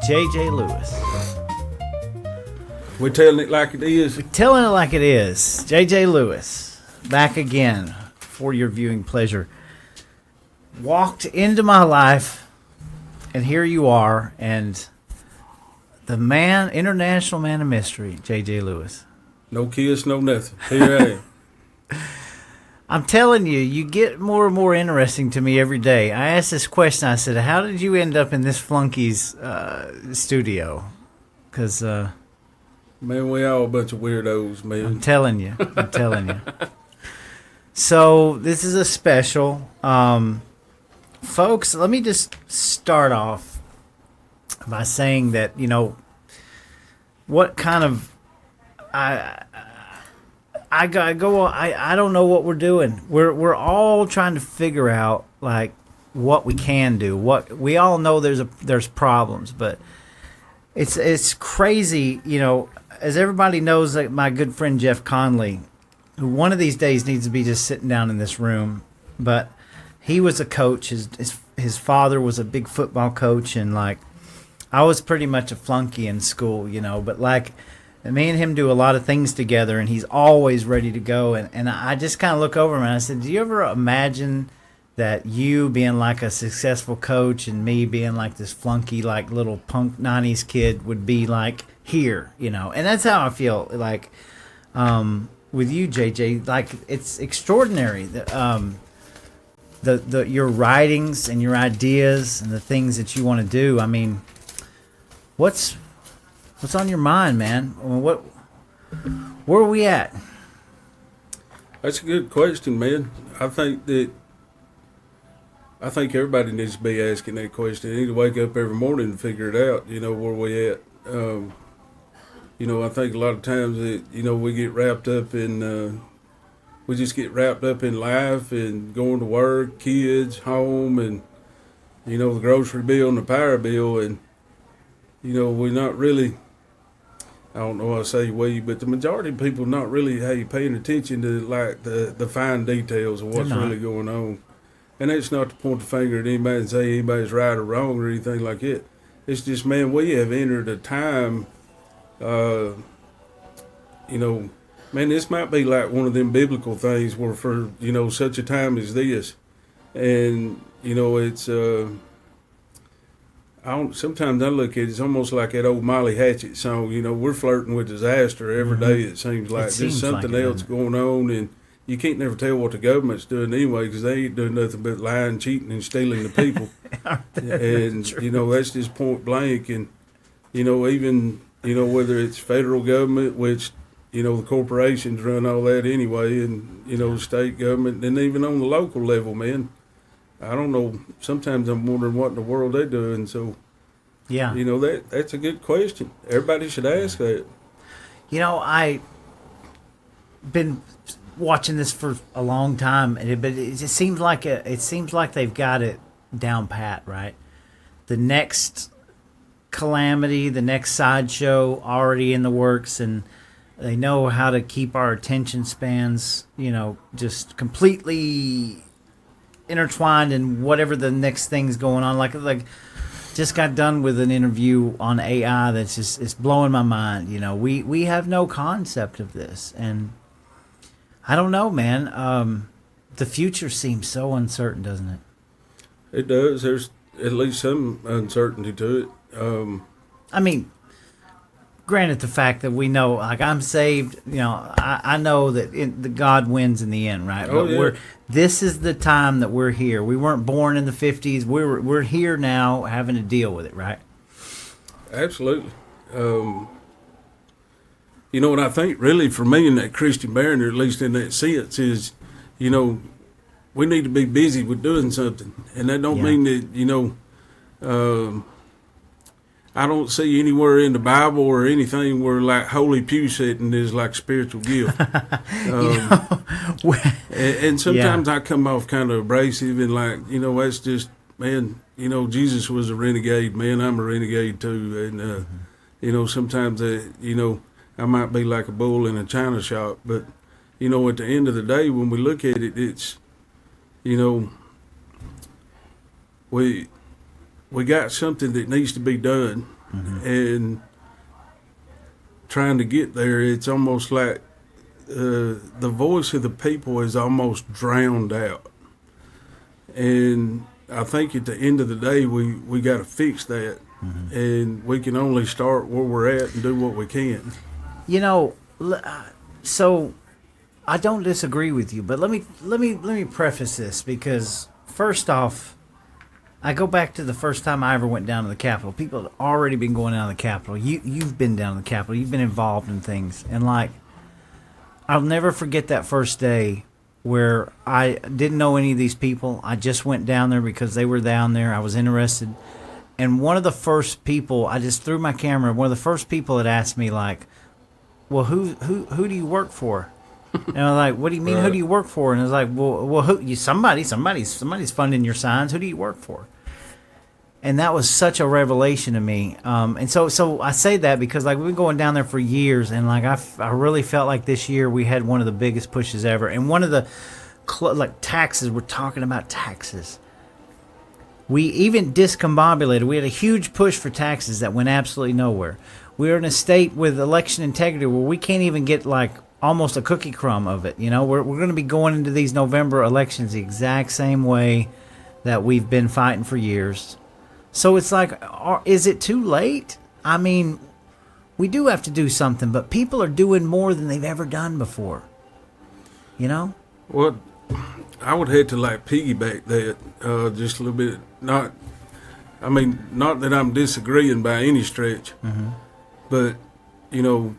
J.J. Lewis. We're telling it like it is. Telling it like it is. J.J. Lewis, back again for your viewing pleasure. Walked into my life, and here you are, and the man, international man of mystery, J.J. Lewis. No kiss, no nothing. Here I am. I'm telling you, you get more and more interesting to me every day. I asked this question. I said, how did you end up in this flunky's studio? Because... man, we all a bunch of weirdos, man. I'm telling you. So this is a special. Folks, let me just start off by saying that, what kind of... I don't know what we're doing. We're all trying to figure out like what we can do. What we all know there's problems, but it's crazy, as everybody knows, like my good friend Jeff Conley, who one of these days needs to be just sitting down in this room, but he was a coach. His father was a big football coach, and like I was pretty much a flunky in school, but like me and him do a lot of things together, and he's always ready to go. And I just kind of look over him and I said, do you ever imagine that you being like a successful coach and me being like this flunky, like little punk 90s kid would be like here, And that's how I feel like with you, JJ. Like it's extraordinary that your writings and your ideas and the things that you want to do. I mean, what's on your mind, man? Where are we at? That's a good question, man. I think everybody needs to be asking that question. They need to wake up every morning and figure it out, where we at. I think a lot of times that, we get wrapped up in, we just get wrapped up in life and going to work, kids, home, and, the grocery bill and the power bill. And, we're not really, I don't know how to say we, but the majority of people not really, paying attention to like the fine details of what's really going on. And that's not to point the finger at anybody and say anybody's right or wrong or anything like that. It's just, man, we have entered a time, man, this might be like one of them biblical things where for, such a time as this. And, it's, sometimes I look at it, it's almost like that old Molly Hatchet song, we're flirting with disaster every day, it seems like. There's something like else going on, and you can't never tell what the government's doing anyway, because they ain't doing nothing but lying, cheating, and stealing the people. And, that's just point blank. And, even, whether it's federal government, which, the corporations run all that anyway, and, the state government, and even on the local level, man. I don't know. Sometimes I'm wondering what in the world they're doing. So, yeah, that's a good question. Everybody should ask that. I've been watching this for a long time, but it just seems like they've got it down pat, right? The next calamity, the next sideshow already in the works, and they know how to keep our attention spans, just completely intertwined in whatever the next thing's going on. Like just got done with an interview on AI that's just it's blowing my mind. We have no concept of this, and I don't know, man. The future seems so uncertain, doesn't it? It does. There's at least some uncertainty to it. I mean, granted the fact that we know, like I'm saved, I know that the God wins in the end, right? Oh, but yeah. This is the time that we're here. We weren't born in the 50s. We're here now having to deal with it, right? Absolutely. And I think really for me in that Christian Mariner, at least in that sense, is, we need to be busy with doing something. And that don't mean that, I don't see anywhere in the Bible or anything where like holy pew sitting is like spiritual gift. And sometimes I come off kind of abrasive and like, that's just, man, Jesus was a renegade, man, I'm a renegade too. And, sometimes, I might be like a bull in a china shop, but, at the end of the day, when we look at it, it's, we got something that needs to be done, and trying to get there, it's almost like the voice of the people is almost drowned out. And I think at the end of the day, we got to fix that, and we can only start where we're at and do what we can. You know, so I don't disagree with you, but let me preface this, because first off, I go back to the first time I ever went down to the Capitol. People had already been going down to the Capitol. You've been down to the Capitol. You've been involved in things, and like, I'll never forget that first day where I didn't know any of these people. I just went down there because they were down there. I was interested. And one of the first people, I just threw my camera, one of the first people that asked me, like, well, who do you work for? And I was like, what do you mean, who do you work for? And I was like, well, somebody's funding your signs. Who do you work for? And that was such a revelation to me. And so I say that because, like, we've been going down there for years, and like I really felt like this year we had one of the biggest pushes ever. And one of the taxes, we're talking about taxes. We even discombobulated. We had a huge push for taxes that went absolutely nowhere. We're in a state with election integrity where we can't even get like almost a cookie crumb of it. You know, we're going to be going into these November elections the exact same way that we've been fighting for years. So it's like, is it too late? I mean, we do have to do something, but people are doing more than they've ever done before. You know? Well, I would hate to like piggyback that just a little bit. Not that I'm disagreeing by any stretch, but, you know,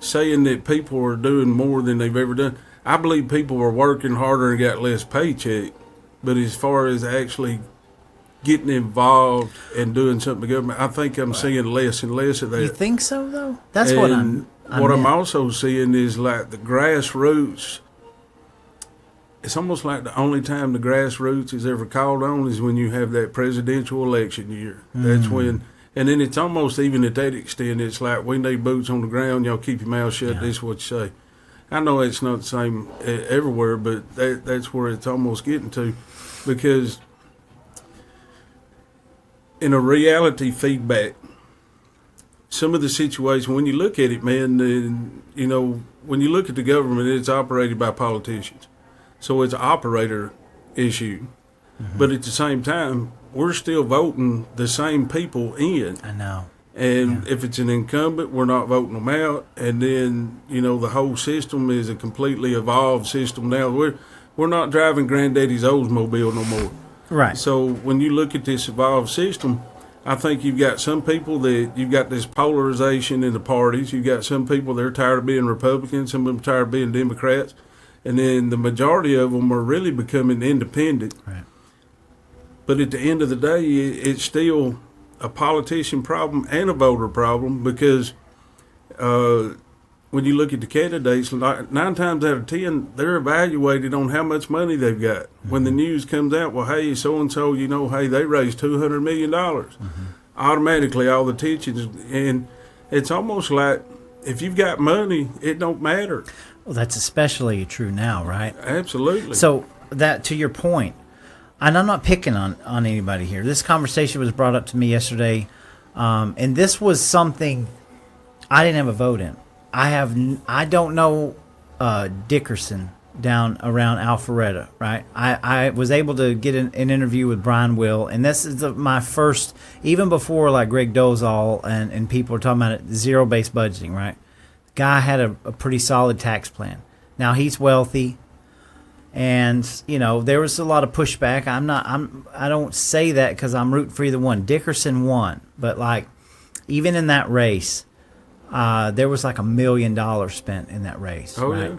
saying that people are doing more than they've ever done. I believe people are working harder and got less paycheck, but as far as actually getting involved and doing something with government, I think I'm seeing less and less of that. You think so, though? That's what I'm also seeing is like the grassroots. It's almost like the only time the grassroots is ever called on is when you have that presidential election year. That's when, and then it's almost even at that extent, it's like, we need boots on the ground, y'all keep your mouth shut, this is what you say. I know it's not the same everywhere, but that's where it's almost getting to, because in a reality feedback, some of the situations, when you look at it, man, you know, when you look at the government, it's operated by politicians. So it's an operator issue. But at the same time, we're still voting the same people in. I know. And if it's an incumbent, we're not voting them out. And then, you know, the whole system is a completely evolved system now. We're not driving Granddaddy's Oldsmobile no more. Right. So when you look at this evolved system, I think you've got some people that you've got this polarization in the parties. You've got some people that are tired of being Republicans, some of them tired of being Democrats, and then the majority of them are really becoming independent. Right. But at the end of the day, it's still a politician problem and a voter problem, because when you look at the candidates, 9 times out of 10, they're evaluated on how much money they've got. When the news comes out, well, hey, so-and-so, you know, hey, they raised $200 million. Automatically, all the attention, and it's almost like if you've got money, it don't matter. Well, that's especially true now, right? Absolutely. So that, to your point, and I'm not picking on anybody here. This conversation was brought up to me yesterday, and this was something I didn't have a vote in. I don't know Dickerson down around Alpharetta, right? I was able to get an interview with Brian Will, and this is my first, even before like Greg Dozal and people are talking about it, zero-based budgeting, right? Guy had a pretty solid tax plan. Now he's wealthy, and you know there was a lot of pushback. I don't say that because I'm rooting for either one. Dickerson won, but like even in that race, there was like $1 million spent in that race. Oh, right? yeah.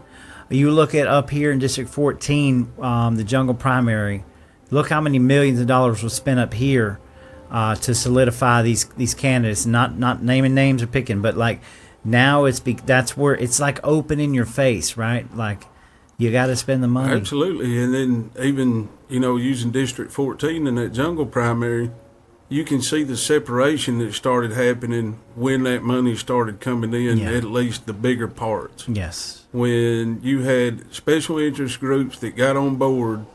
You look at up here in District 14, the Jungle primary. Look how many millions of dollars was spent up here to solidify these candidates. Not naming names or picking, but like now that's where it's like open in your face, right? Like you got to spend the money. Absolutely, and then even using District 14 in that Jungle primary, you can see the separation that started happening when that money started coming in, at least the bigger parts. Yes. When you had special interest groups that got on board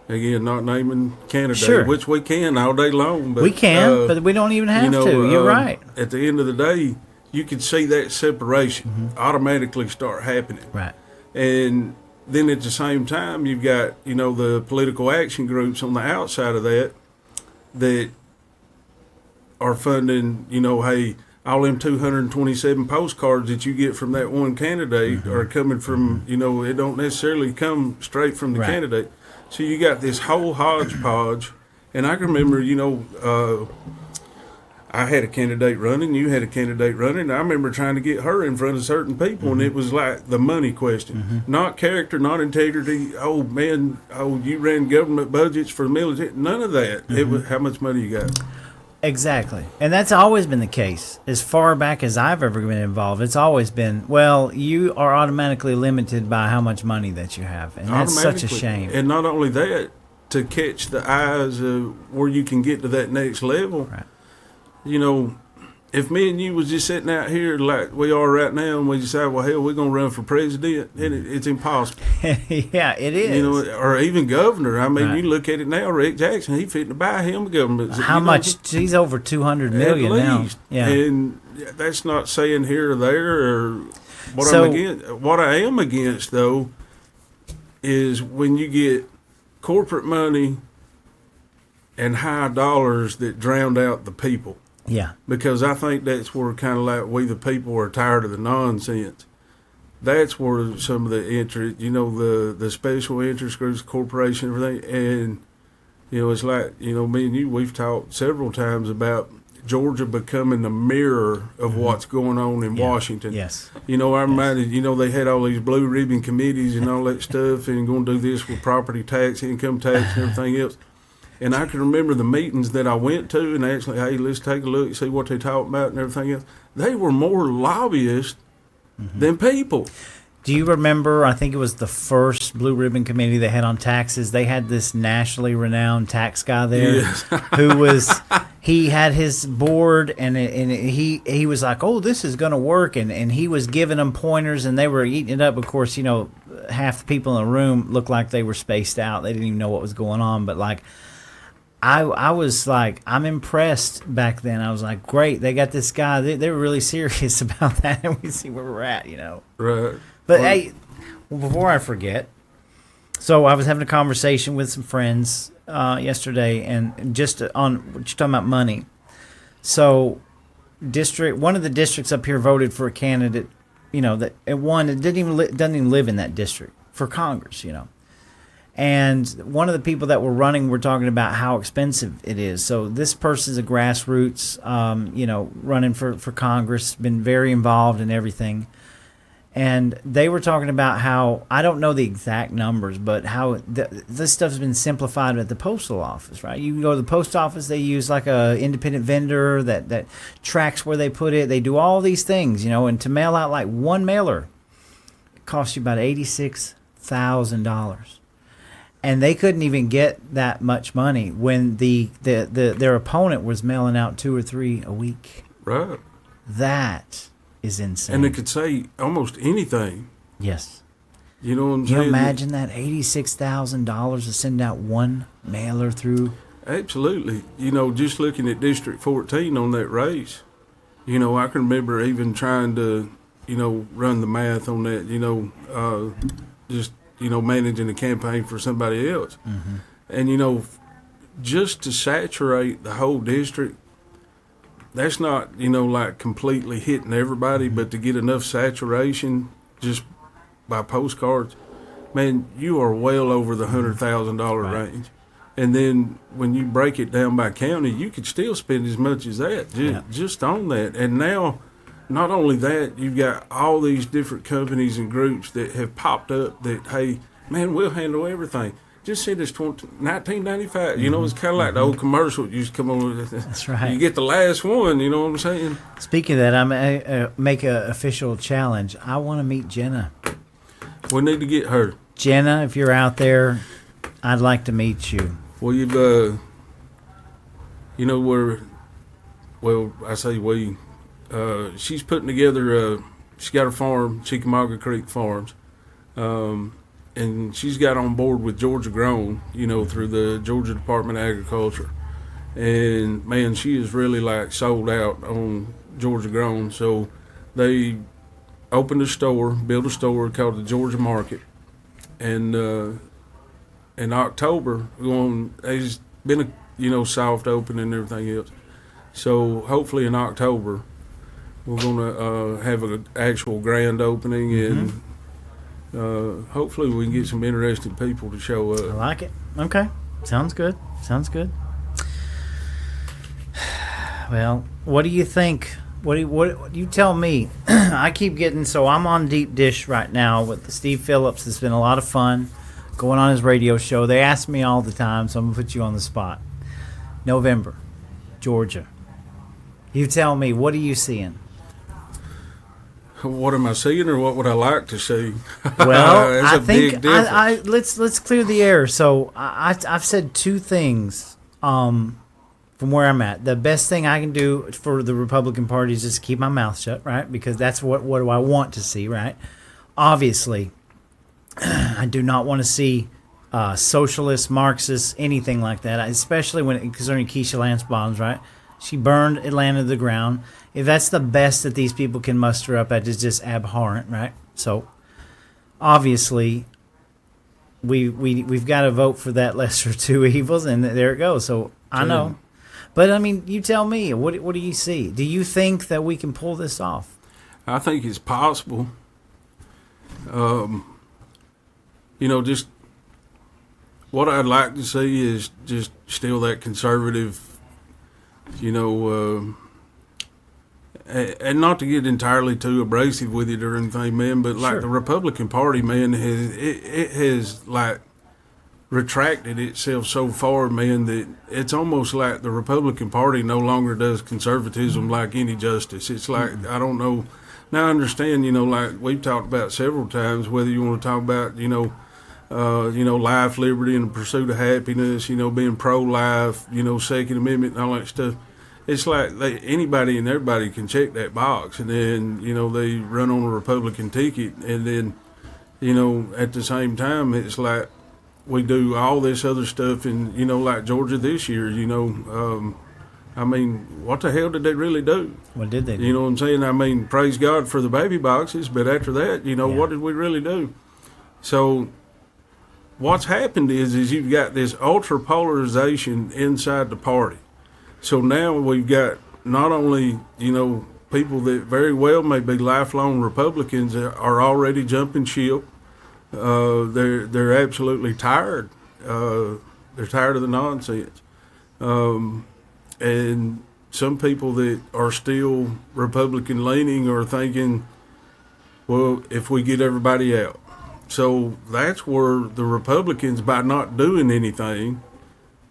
Again, not naming candidate, Sure. which we can all day long. But, we can, but we don't even have to. You're right. At the end of the day, you can see that separation automatically start happening. Right. And then at the same time, you've got, the political action groups on the outside of that are funding, hey, all them 227 postcards that you get from that one candidate are coming from, it don't necessarily come straight from the Right. candidate. So you got this whole hodgepodge. And I can remember, I had a candidate running, you had a candidate running. And I remember trying to get her in front of certain people, and it was like the money question. Not character, not integrity. Oh, man, you ran government budgets for the military. None of that. It was how much money you got. Exactly. And that's always been the case. As far back as I've ever been involved, it's always been, well, you are automatically limited by how much money that you have. And that's such a Automatically. shame. And not only that, to catch the eyes of where you can get to that next level. Right. If me and you was just sitting out here like we are right now, and we decide, well, hell, we're going to run for president, and it's impossible. Yeah, it is. Or even governor. I mean, Right. you look at it now, Rick Jackson, he fitting to buy him a government. How much? He's over 200 million at now. least. Yeah. And that's not saying here or there or what So- I'm against. What I am against, though, is when you get corporate money and high dollars that drowned out the people. Yeah. Because I think that's where kind of like we the people are tired of the nonsense. That's where some of the interest, the special interest groups, corporation, everything, and it's like me and you, we've talked several times about Georgia becoming the mirror of what's going on in Washington. Yes. I reminded, they had all these blue ribbon committees and all that stuff, and going to do this with property tax, income tax, and everything else. And I can remember the meetings that I went to, and actually, hey, let's take a look, see what they talk about and everything else. They were more lobbyists than people. Do you remember, I think it was the first Blue Ribbon Committee they had on taxes, they had this nationally renowned tax guy there he had his board, and he was like, oh, this is going to work, and he was giving them pointers, and they were eating it up. Of course, half the people in the room looked like they were spaced out. They didn't even know what was going on, but like, I was like, I'm impressed back then. I was like, great, they got this guy. They were really serious about that, and we see where we're at, Right. But hey, before I forget, so I was having a conversation with some friends yesterday, and just on what you're talking about money. So, one of the districts up here voted for a candidate, that it won. It doesn't even live in that district for Congress, And one of the people that were running were talking about how expensive it is. So this person's a grassroots, running for Congress, been very involved in everything. And they were talking about how, I don't know the exact numbers, but how this stuff's been simplified at the postal office, right? You can go to the post office, they use like a independent vendor that tracks where they put it. They do all these things, and to mail out like one mailer, it costs you about $86,000. And they couldn't even get that much money when their opponent was mailing out 2 or 3 a week. Right. That is insane. And they could say almost anything. Yes. You know what I'm Can you saying? imagine that? $86,000 to send out one mailer through. Absolutely. Just looking at District 14 on that race, I can remember even trying to, run the math on that, just, managing a campaign for somebody else. Mm-hmm. And, just to saturate the whole district, that's not, like completely hitting everybody, but to get enough saturation just by postcards, man, you are well over the $100,000 range. And then when you break it down by county, you could still spend as much as that just on that. And now, not only that, you've got all these different companies and groups that have popped up that, hey, man, we'll handle everything. Just send us $19.95. It's kind of like the old commercial you used to come on with. That's right. You get the last one, you know what I'm saying? Speaking of that, I'm make an official challenge. I want to meet Jenna. We need to get her. Jenna, if you're out there, I'd like to meet you. Well, I say we, she's putting together, she's got a farm, Chickamauga Creek Farms. and she's got on board with Georgia Grown, you know, through the Georgia Department of Agriculture. And man, she is really like sold out on Georgia Grown. So they opened a store, built a store called the Georgia Market, and in October, it's been a soft opening and everything else. So hopefully in October, we're gonna have an actual grand opening, and hopefully we can get some interested people to show I up. like it. Okay. Sounds good. Sounds good. Well, what do you think? What you tell me? I keep getting, so I'm on Deep Dish right now with Steve Phillips. It's been a lot of fun going on his radio show. They ask me all the time, so I'm gonna put you on the spot. November, Georgia. You tell me, what are you seeing? What am I seeing, or what would I like to see? Well, That's I a big think difference. let's clear the air. So I've said two things from where I'm at. The best thing I can do for the Republican Party is just keep my mouth shut, right? Because that's what do I want to see, right? Obviously, I do not want to see socialists, Marxists, anything like that, especially when concerning Keisha Lance Bottoms, right? She burned Atlanta to the ground. If that's the best that these people can muster up, that is just abhorrent, right? So, obviously, we've got to vote for that lesser of two evils, and there it goes. So, I know. But, I mean, you tell me, what do you see? Do you think that we can pull this off? I think it's possible. Just what I'd like to see is just still that conservative, and not to get entirely too abrasive with it or anything, man, but like Sure. the Republican Party, man, has like retracted itself so far, man, that it's almost like the Republican Party no longer does conservatism like any justice. It's like, I don't know. Now I understand, like we've talked about several times, whether you want to talk about, life, liberty, and the pursuit of happiness, being pro-life, Second Amendment and all that stuff. It's like anybody and everybody can check that box, and then, they run on a Republican ticket, and then, at the same time, it's like we do all this other stuff, and, like Georgia this year, what the hell did they really do? What did they do? You know what I'm saying? I mean, praise God for the baby boxes, but after that, what did we really do? So what's happened is you've got this ultra polarization inside the party. So now we've got not only, people that very well may be lifelong Republicans that are already jumping ship. They're absolutely tired. They're tired of the nonsense. And some people that are still Republican leaning are thinking, well, if we get everybody out. So that's where the Republicans, by not doing anything,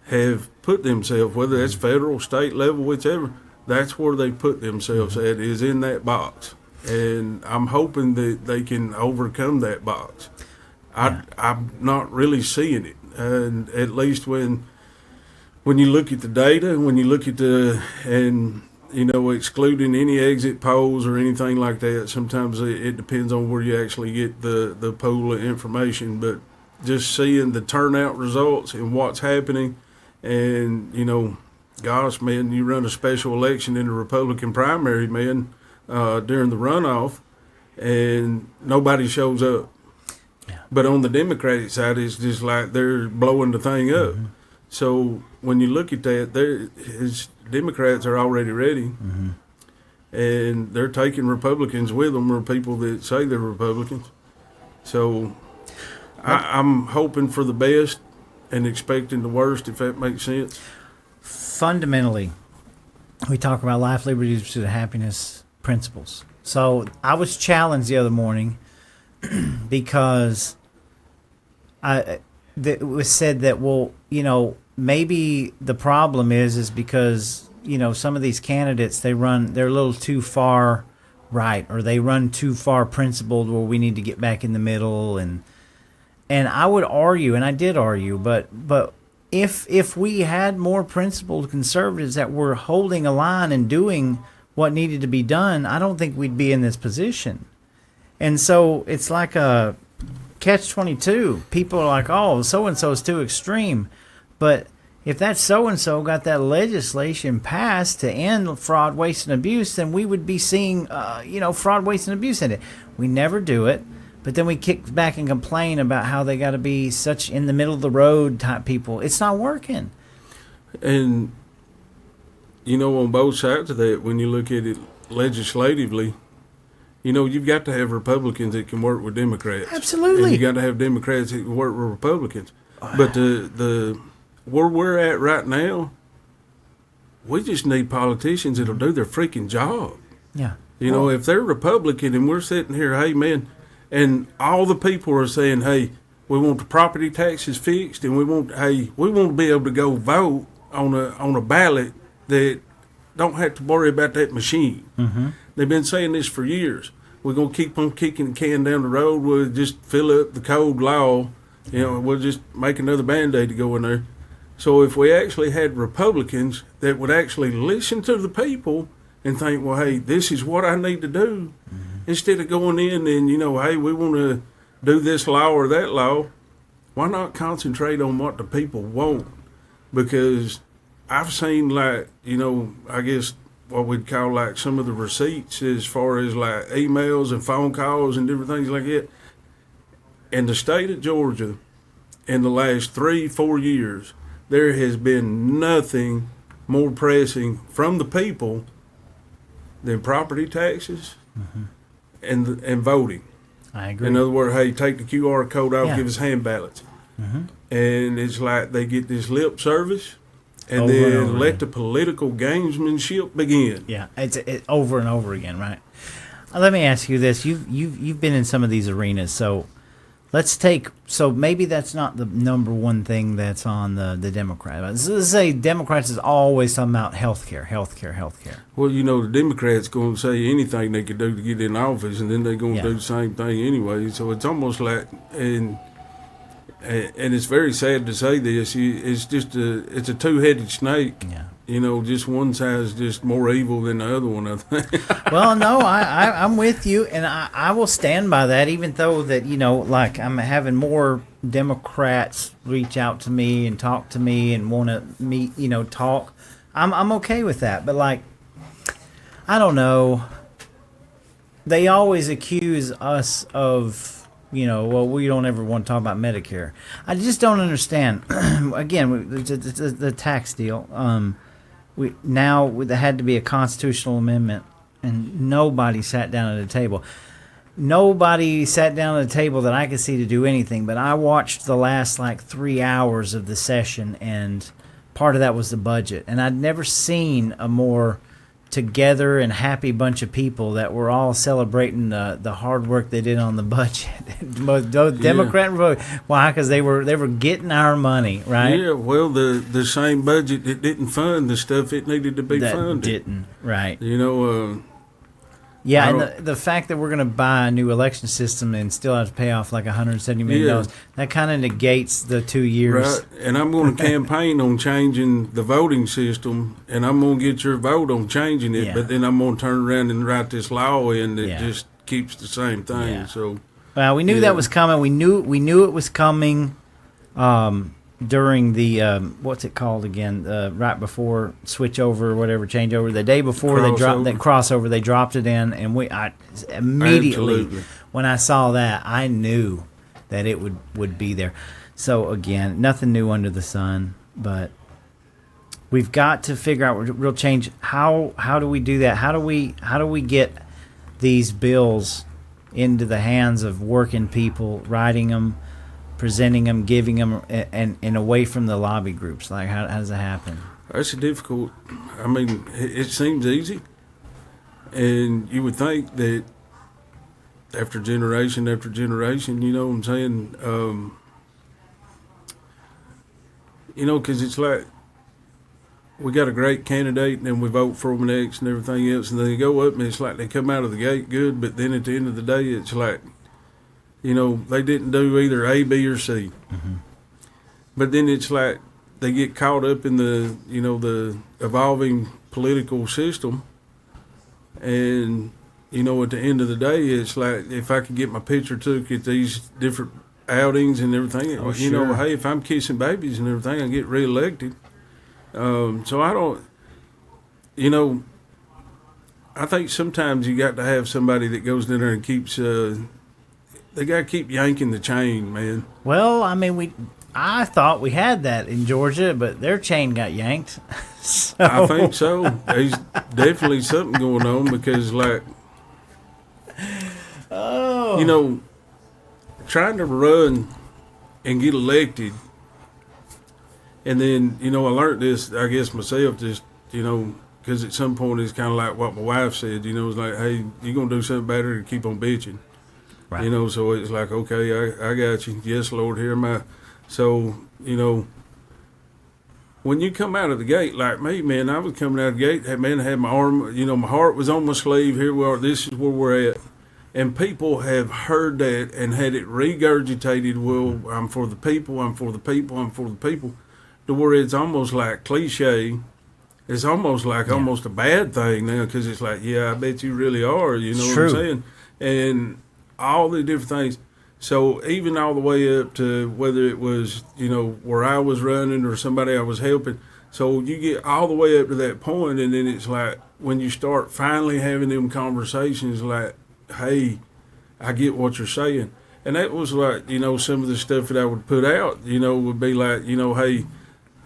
have put themselves, whether that's federal, state level, whichever, that's where they put themselves at, is in that box. And I'm hoping that they can overcome that box. I'm not really seeing it. And at least when you look at the data, when you look at excluding any exit polls or anything like that, sometimes it depends on where you actually get the pool of information. But just seeing the turnout results and what's happening, and, gosh, man, you run a special election in the Republican primary, man, during the runoff, and nobody shows up. Yeah. But on the Democratic side, it's just like they're blowing the thing up. Mm-hmm. So when you look at that, his Democrats are already ready, and they're taking Republicans with them, or people that say they're Republicans. So I'm hoping for the best and expecting the worst, if that makes sense. Fundamentally, we talk about life, liberty, pursuit of happiness principles. So I was challenged the other morning because it was said that, well, maybe the problem is because, some of these candidates, they're a little too far right, or they run too far principled, where we need to get back in the middle. And I would argue, and I did argue, but if we had more principled conservatives that were holding a line and doing what needed to be done, I don't think we'd be in this position. And so it's like a catch-22. People are like, oh, so-and-so is too extreme. But if that so-and-so got that legislation passed to end fraud, waste, and abuse, then we would be seeing, fraud, waste, and abuse in it. We never do it. But then we kick back and complain about how they got to be such in the middle of the road type people. It's not working. And, on both sides of that, when you look at it legislatively, you've got to have Republicans that can work with Democrats. Absolutely. And you got to have Democrats that can work with Republicans. But the where we're at right now, we just need politicians that'll do their freaking job. Yeah. If they're Republican and we're sitting here, hey, man, and all the people are saying, hey, we want the property taxes fixed, and we want to be able to go vote on a ballot that don't have to worry about that machine. Mm-hmm. They've been saying this for years. We're going to keep on kicking the can down the road. We'll just fill up the code law. We'll just make another Band-Aid to go in there. So if we actually had Republicans that would actually listen to the people and think, well, hey, this is what I need to do, instead of going in and, hey, we want to do this law or that law, why not concentrate on what the people want? Because I've seen, I guess what we'd call some of the receipts as far as emails and phone calls and different things like that. In the state of Georgia, in the last 3-4 years, there has been nothing more pressing from the people than property taxes and voting. I agree. In other words, hey, take the QR code off, Yeah. give us hand ballots. Mm-hmm. And it's like they get this lip service, and Over and then over let again. the political gamesmanship begin. Yeah, it's over and over again, right? Let me ask you this: you've been in some of these arenas, so maybe that's not the number one thing that's on the Democrats. Let's say Democrats is always talking about healthcare. Well, the Democrats going to say anything they could do to get in office, and then they're going to do the same thing anyway. So it's almost like, and it's very sad to say this, it's just it's a two-headed snake. Yeah. Just one side's just more evil than the other one, I think. Well, no, I'm with you, and I will stand by that, even though that, I'm having more Democrats reach out to me and talk to me and want to meet, talk. I'm okay with that, but I don't know. They always accuse us of, well, we don't ever want to talk about Medicare. I just don't understand. Again, the tax deal. There had to be a constitutional amendment, and nobody sat down at a table. Nobody sat down at a table that I could see to do anything, but I watched the last 3 hours of the session, and part of that was the budget. And I'd never seen a more together and happy bunch of people that were all celebrating the hard work they did on the budget. Both Democrat and Republican. Why? Because they were getting our money, right? Yeah, well, the same budget that didn't fund the stuff it needed to be That funded. didn't, right? I And don't- the fact that we're going to buy a new election system and still have to pay off $170 million, that kind of negates the 2 years. Right, and I'm going to campaign on changing the voting system, and I'm going to get your vote on changing it, Yeah. but then I'm going to turn around and write this law in that Yeah. just keeps the same thing. Yeah. So, Well, we knew Yeah. that was coming. We knew it was coming during the what's it called again? Right before switch over or whatever, change over. The day before they dropped that crossover, they dropped it in, and I immediately Absolutely. when I saw that, I knew that it would be there. So again, nothing new under the sun, but we've got to figure out real change. How do we do that? How do we get these bills into the hands of working people, writing them, presenting them, giving them, and away from the lobby groups? How does that happen? that's a difficult. I mean, it seems easy, and you would think that after generation after generation, you know what I'm saying? Because it's like we got a great candidate, and then we vote for them next and everything else, and they go up, and it's like they come out of the gate good, but then at the end of the day, it's like, they didn't do either A, B, or C. Mm-hmm. But then it's like they get caught up in the evolving political system, and at the end of the day, it's like if I could get my picture took at these different outings and everything. Oh, You know, sure. hey, if I'm kissing babies and everything, I get reelected. So I don't, you know, I think sometimes you got to have somebody that goes in there and keeps. They got to keep yanking the chain, man. Well, I mean, I thought we had that in Georgia, but their chain got yanked. So, I think so. There's definitely something going on because, like, you know, trying to run and get elected, and then, you know, I learned this, I guess, myself, just, you know, because at some point it's kind of like what my wife said, you know, it's like, hey, you're going to do something better to keep on bitching. Right. You know, so it's like, okay, I got you. Yes, Lord, here am I. So, you know, when you come out of the gate, like me, man, I was coming out of the gate, man, I had my arm, you know, my heart was on my sleeve. Here we are. This is where we're at. And people have heard that and had it regurgitated. Well, I'm for the people. I'm for the people. I'm for the people. To where it's almost like cliche. It's almost like almost a bad thing now because it's like, yeah, I bet you really are. You know It's what true. I'm saying? And all the different things. So even all the way up to whether it was, you know, where I was running or somebody I was helping. So you get all the way up to that point, and then it's like when you start finally having them conversations like, hey, I get what you're saying. And that was like, you know, some of the stuff that I would put out, you know, would be like, you know, hey,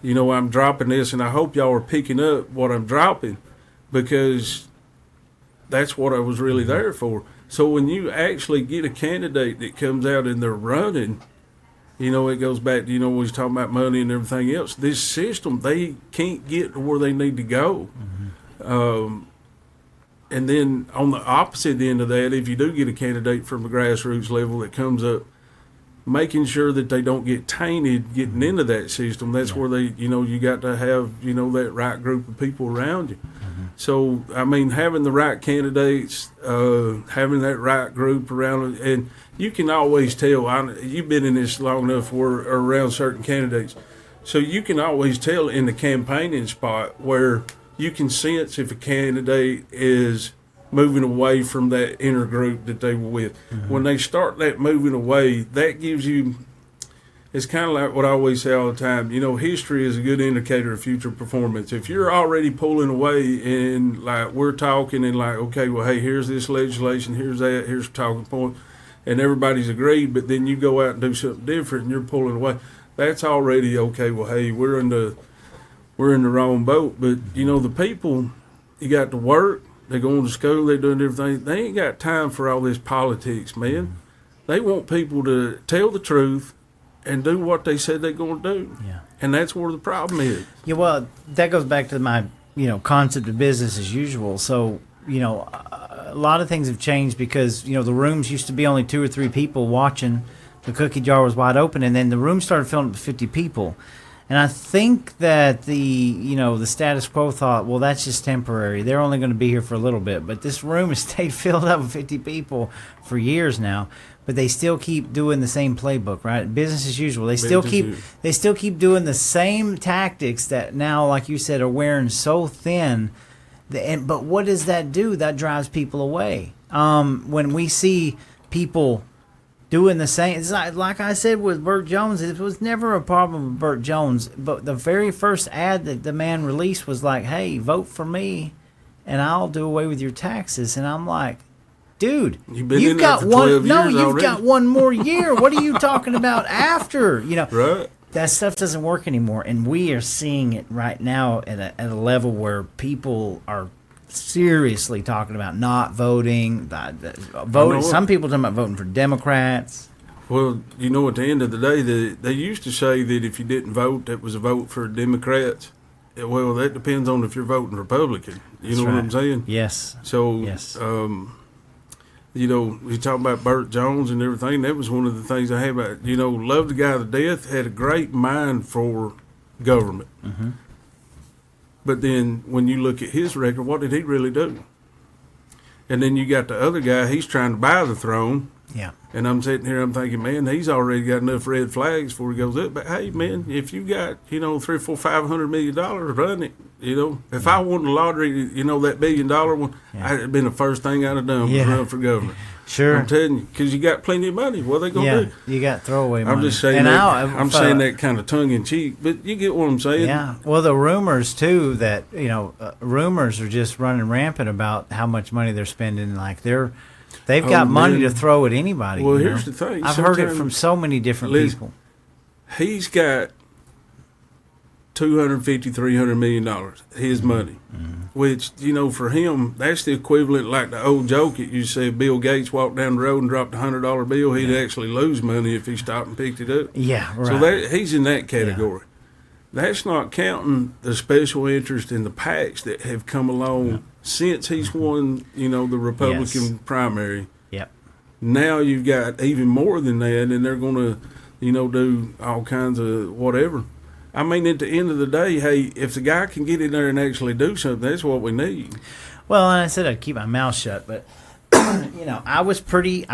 you know, I'm dropping this, and I hope y'all are picking up what I'm dropping because that's what I was really there for. So when you actually get a candidate that comes out and they're running, you know, it goes back to, you know, when he's talking about money and everything else. This system, they can't get to where they need to go. And then on the opposite end of that, if you do get a candidate from the grassroots level that comes up, making sure that they don't get tainted getting into that system, that's where they, you know, you got to have, you know, that right group of people around you. So, I mean, having the right candidates, having that right group around, and you can always tell, you've been in this long enough or around certain candidates, so you can always tell in the campaigning spot where you can sense if a candidate is moving away from that inner group that they were with. When they start that moving away, that gives you, it's kind of like what I always say all the time, you know, history is a good indicator of future performance. If you're already pulling away and like we're talking and like, okay, well, hey, here's this legislation, here's that, here's a talking point, and everybody's agreed, but then you go out and do something different and you're pulling away, that's already, okay, well, hey, we're in the wrong boat. But, you know, the people, you got to work, they're going to school, they're doing everything. They ain't got time for all this politics, man. They want people to tell the truth and do what they said they're going to do. Yeah. And that's where the problem is. Yeah, well, that goes back to my, you know, concept of business as usual. So, you know, a lot of things have changed because, you know, the rooms used to be only 2 or 3 people watching. The cookie jar was wide open, and then the room started filling up with 50 people. And I think that the status quo thought, well, that's just temporary. They're only going to be here for a little bit. But this room has stayed filled up with 50 people for years now. But they still keep doing the same playbook, right? Business as usual. They still keep doing the same tactics that now, like you said, are wearing so thin. But what does that do? That drives people away. When we see people doing the same, it's like I said with Burt Jones, it was never a problem with Burt Jones. But the very first ad that the man released was like, "Hey, vote for me, and I'll do away with your taxes." And I'm like, dude, you've got one. No, you've got one more year. What are you talking about after? You know, Right. that stuff doesn't work anymore, and we are seeing it right now at a level where people are seriously talking about not voting. Voting. Some people talking about voting for Democrats. Well, you know, at the end of the day, they used to say that if you didn't vote, that was a vote for Democrats. Well, that depends on if you're voting Republican. You know what I'm saying? Yes. So, Yes. You know, you talk about Burt Jones and everything. That was one of the things I had about, you know, loved the guy to death, had a great mind for government. Mm-hmm. But then when you look at his record, what did he really do? And then you got the other guy, he's trying to buy the throne. Yeah. And I'm sitting here, I'm thinking, man, he's already got enough red flags before he goes up. But hey, man, if you got, you know, $300-400-500 million, run it. You know, if I won the lottery, you know, that $1 billion one, I'd have been the first thing I'd have done was run for governor. Sure. I'm telling you, because you got plenty of money. What are they gonna do? You got throwaway money. I'm just saying And that. I'm saying that kind of tongue in cheek, but you get what I'm saying. Yeah. Well, the rumors too that rumors are just running rampant about how much money they're spending. Like they've got money to throw at anybody. Well, here's the thing. I've heard it from so many different people. He's got $250-300 million, his money, which, for him, that's the equivalent, like the old joke that you said, Bill Gates walked down the road and dropped a $100 bill, he'd actually lose money if he stopped and picked it up. Yeah, right. So he's in that category. Yeah. That's not counting the special interest in the PACs that have come along since he's won, the Republican primary. Yep. Now you've got even more than that, and they're going to, do all kinds of whatever. I mean, at the end of the day, hey, if the guy can get in there and actually do something, that's what we need. Well, and I said I'd keep my mouth shut, but I was pretty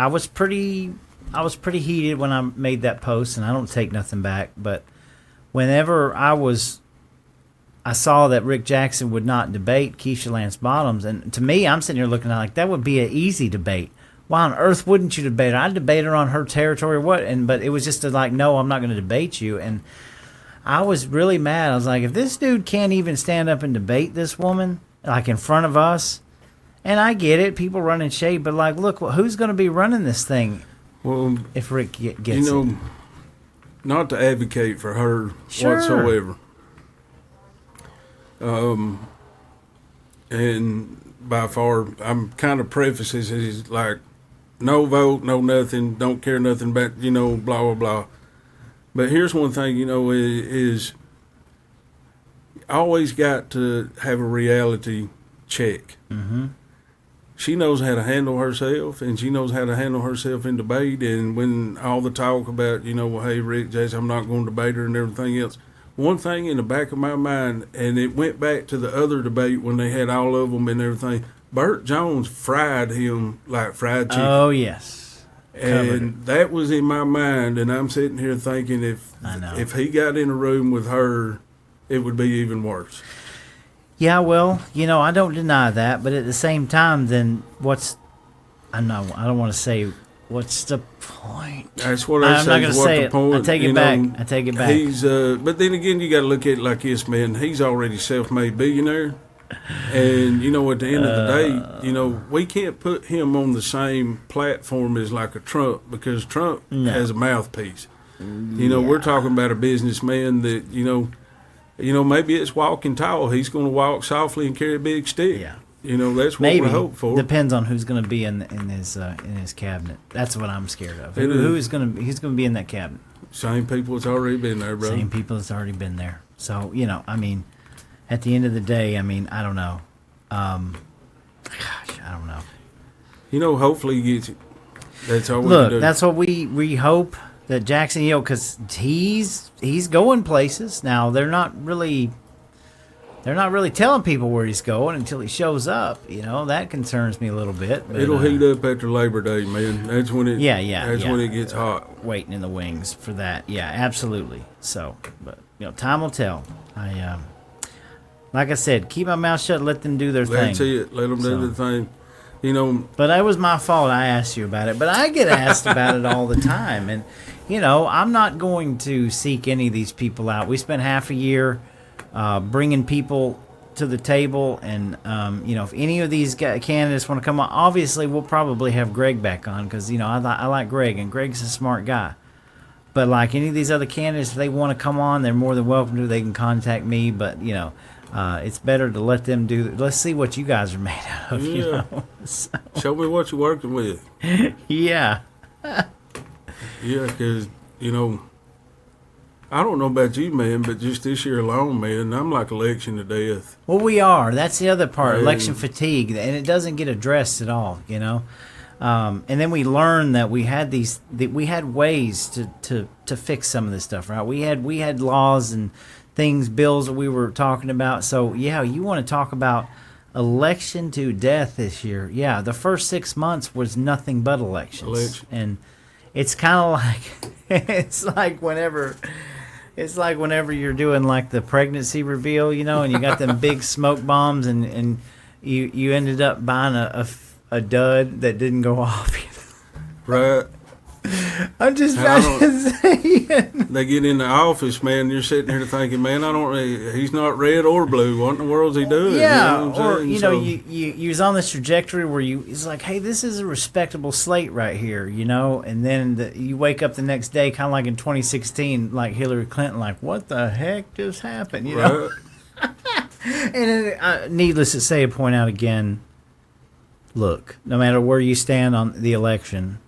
heated when I made that post, and I don't take nothing back. But whenever I saw that Rick Jackson would not debate Keisha Lance Bottoms, and to me, I'm sitting here looking at it like that would be an easy debate. Why on earth wouldn't you debate her? I'd debate her on her territory or what? But it was just no, I'm not going to debate you. And I was really mad. I was like, if this dude can't even stand up and debate this woman, like in front of us, and I get it, people running shade, but like, look, who's going to be running this thing? Well, if Rick gets it? Not to advocate for her whatsoever. And by far, I'm kind of prefaces is like, no vote, no nothing, don't care nothing about, blah, blah, blah. But here's one thing, is always got to have a reality check. Mm-hmm. She knows how to handle herself, and she knows how to handle herself in debate. And when all the talk about, hey, Rick Jackson, I'm not going to debate her and everything else, one thing in the back of my mind, and it went back to the other debate when they had all of them and everything, Burt Jones fried him like fried chicken. Oh, yes. And that was in my mind, and I'm sitting here thinking if he got in a room with her, it would be even worse. Yeah, well, I don't deny that, but at the same time, then I don't want to say what's the point. That's what I'm not going to say it. Point, I take it back. I take it back. He's, but then again, you got to look at it like this, man. He's already self-made billionaire. And, at the end of the day, we can't put him on the same platform as like a Trump because Trump has a mouthpiece. We're talking about a businessman that, maybe it's walking tall. He's going to walk softly and carry a big stick. Yeah. That's what we hope for. Depends on who's going to be in his cabinet. That's what I'm scared of. Who's going to be in that cabinet? Same people that's already been there, bro. Same people that's already been there. So, at the end of the day, I don't know. I don't know. Hopefully he gets it. That's all we can do. Look, that's what we hope that Jackson, because he's going places. Now, they're not really telling people where he's going until he shows up. That concerns me a little bit. But, it'll heat up after Labor Day, man. That's when it when it gets hot. Waiting in the wings for that. Yeah, absolutely. So, but time will tell. Like I said, keep my mouth shut. Let them do their thing. That's it. Let them do their thing. But that was my fault. I asked you about it. But I get asked about it all the time. And, I'm not going to seek any of these people out. We spent half a year bringing people to the table. And, if any of these candidates want to come on, obviously we'll probably have Greg back on because, I like Greg. And Greg's a smart guy. But like any of these other candidates, if they want to come on, they're more than welcome to. They can contact me. But, it's better to let them do. Let's see what you guys are made out of. Yeah. So. Show me what you're working with. Yeah. Yeah, because, I don't know about you, man, but just this year alone, man, I'm like election to death. Well, we are. That's the other part, election fatigue, and it doesn't get addressed at all, And then we learned that we had ways to fix some of this stuff, right? We had laws and bills that we were talking about. So yeah, you want to talk about election to death this year? Yeah, the first 6 months was nothing but elections, and it's kind of like it's like whenever you're doing like the pregnancy reveal, and you got them big smoke bombs, and you ended up buying a dud that didn't go off. Right. I'm just I don't- saying. They get in the office, man. You're sitting here thinking, man, I don't. He's not red or blue. What in the world's he doing? Yeah, you know what I'm or saying? you know, So, you was on this trajectory where it's like, hey, this is a respectable slate right here, you know, and then you wake up the next day, kind of like in 2016, like Hillary Clinton, like, what the heck just happened, you know? right. And needless to say, point out again, look, no matter where you stand on the election,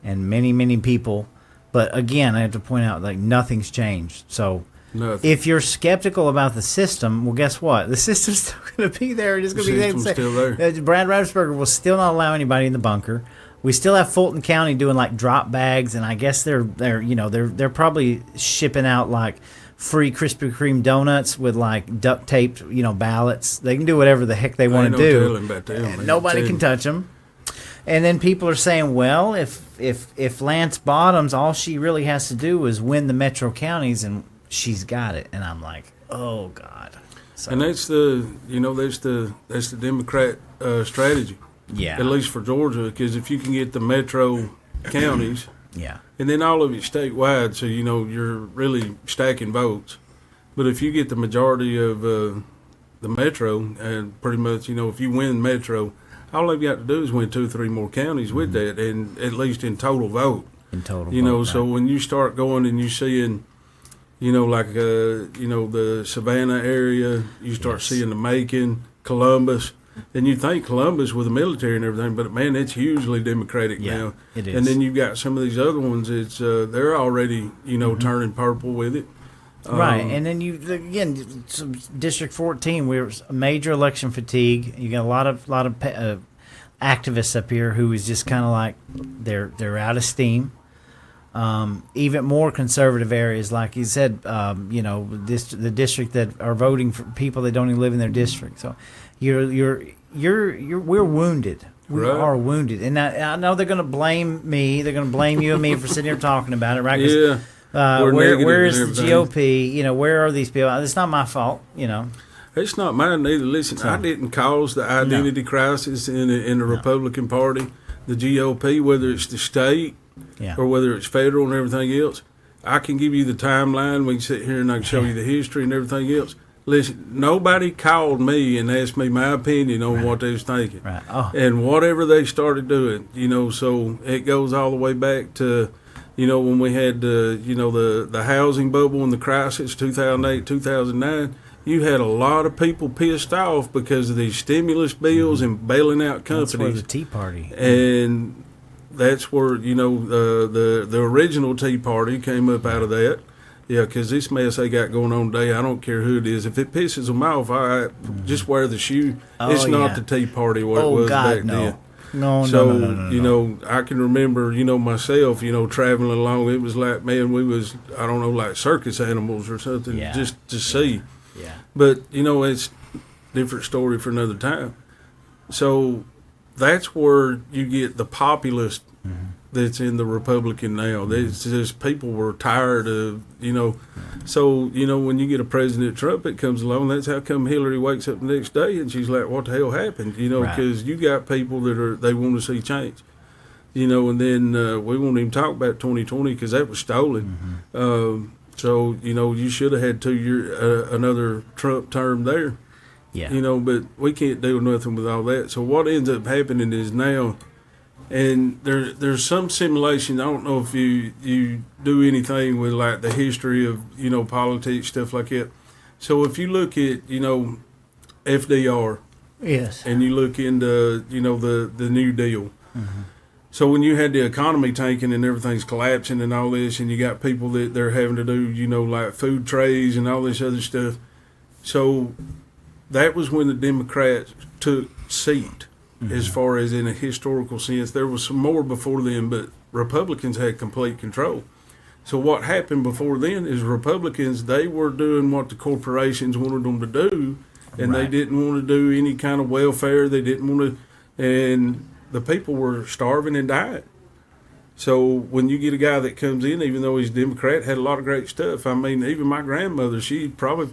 and many people, but again, I have to point out, like, nothing's changed. So Nothing. if you're skeptical about the system, well, guess what? The system's still going to be there. It's going to be the System's same. still there. Brad Raffensperger will still not allow anybody in the bunker. We still have Fulton County doing like drop bags, and I guess they're probably shipping out like free Krispy Kreme donuts with like duct taped ballots. They can do whatever the heck they want to Ain't no do. telling about them, man. Nobody Tell can you. touch them. And then people are saying, well, if Lance Bottoms, all she really has to do is win the metro counties, and she's got it. And I'm like, oh God. So, And that's the Democrat strategy, yeah, at least for Georgia, because if you can get the metro counties, yeah, and then all of it statewide, so you're really stacking votes. But if you get the majority of the metro, and pretty much if you win metro, all they've got to do is win 2 or 3 more counties with that, and at least in total vote. in total. So when you start going and you seeing, the Savannah area, you start Yes. seeing the Macon, Columbus, and you think Columbus with the military and everything, but man, it's hugely Democratic Yeah, now. it is. And then you've got some of these other ones. It's they're already turning purple with it. Right, and then District 14, we're major election fatigue. You got a lot of activists up here who is just kind of like they're out of steam. Even more conservative areas, like you said, the district that are voting for people that don't even live in their district. So we're wounded. We Right. are wounded, and I know they're going to blame me. They're going to blame you and me for sitting here talking about it, right? 'Cause, Yeah. We're negative where and is the everything. GOP? Where are these people? It's not my fault. It's not mine either. Listen, I didn't cause the identity crisis in the Republican Party, the GOP, whether it's the state Yeah. or whether it's federal and everything else. I can give you the timeline. We can sit here and I can show you the history and everything else. Listen, nobody called me and asked me my opinion on what they was thinking. Right. Oh. And whatever they started doing, so it goes all the way back to, when we had the housing bubble and the crisis, 2008, 2009. You had a lot of people pissed off because of these stimulus bills and bailing out companies. That's where the Tea Party. And that's where the original Tea Party came up out of that. Yeah, because this mess they got going on today, I don't care who it is. If it pisses them off, I just wear the shoe. Oh, It's not yeah. the Tea Party what it Oh was God, back no. then. No, So no. I can remember myself traveling along. It was like, man, we was like circus animals or something, Yeah. just to see. Yeah. But it's a different story for another time. So that's where you get the populist that's in the Republican now. It's just people were tired of So when you get a President Trump that comes along, that's how come Hillary wakes up the next day and she's like, "What the hell happened?" Right. Because you got people that they want to see change. And then we won't even talk about 2020 because that was stolen. So you should have had 2 year another Trump term there. Yeah. But we can't do nothing with all that. So what ends up happening is now, and there's some simulation. I don't know if you do anything with like the history of politics, stuff like that. So if you look at FDR Yes. and you look into the New Deal. So when you had the economy tanking and everything's collapsing and all this, and you got people that they're having to do like food trays and all this other stuff. So that was when the Democrats took seat, as far as in a historical sense. There was some more before then, but Republicans had complete control. So what happened before then is Republicans, they were doing what the corporations wanted them to do, and they Right. didn't want to do any kind of welfare. They didn't want to, and the people were starving and dying. So when you get a guy that comes in, even though he's Democrat, had a lot of great stuff. I mean, even my grandmother, she probably,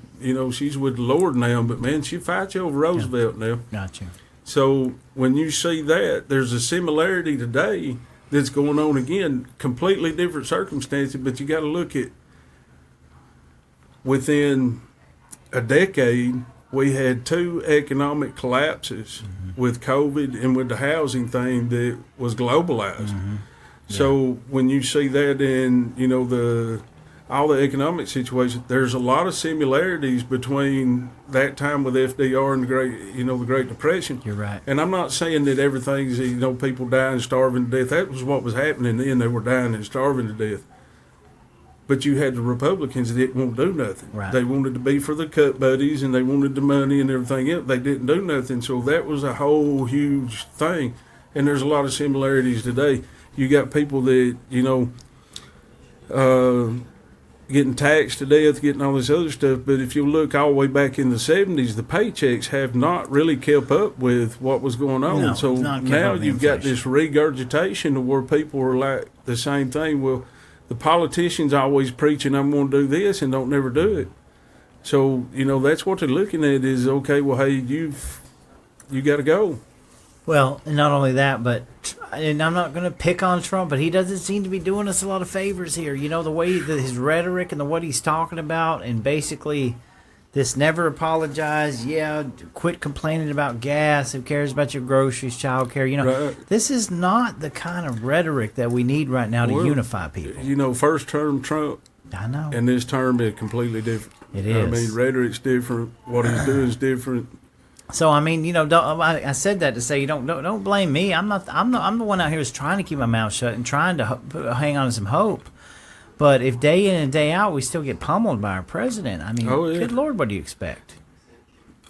she's with the Lord now, but man, she fights you over Roosevelt now. Got you. So when you see that, there's a similarity today that's going on again, completely different circumstances, but you got to look at within a decade, we had two economic collapses with COVID and with the housing thing that was globalized. So when you see that in, you know, all the economic situation, there's a lot of similarities between that time with FDR and the Great Depression. You're right. And I'm not saying that everything's, you know, people dying, starving to death. That was what was happening then. They were dying and starving to death. But you had the Republicans that didn't want to do nothing. Right. They wanted to be for the cut buddies and they wanted the money and everything else. They didn't do nothing. So that was a whole huge thing. And there's a lot of similarities today. You got people that, you know, getting taxed to death, getting all this other stuff. But if you look all the way back in the 70s, the paychecks have not really kept up with what was going on. No, so it's not kept now up with you've got inflation. this regurgitation of where people are like the same thing. Well, the politicians always preaching, I'm going to do this, and don't never do it. So, you know, that's what they're looking at is, okay, well, hey, you got to go. Well, and not only that, but and I'm not going to pick on Trump, but he doesn't seem to be doing us a lot of favors here. You know, the way his rhetoric and what he's talking about, and basically this never apologize. Yeah, quit complaining about gas. Who cares about your groceries, child care? You know, Right. this is not the kind of rhetoric that we need right now to Well, unify people. You know, first term Trump I know. and this term is completely different. It I is. mean, rhetoric's different. What he's doing is different. So I mean, you know, I said that to say you don't blame me. I'm the one out here who's trying to keep my mouth shut and trying to hang on to some hope. But if day in and day out we still get pummeled by our president, I mean, Oh, yeah. good Lord, what do you expect?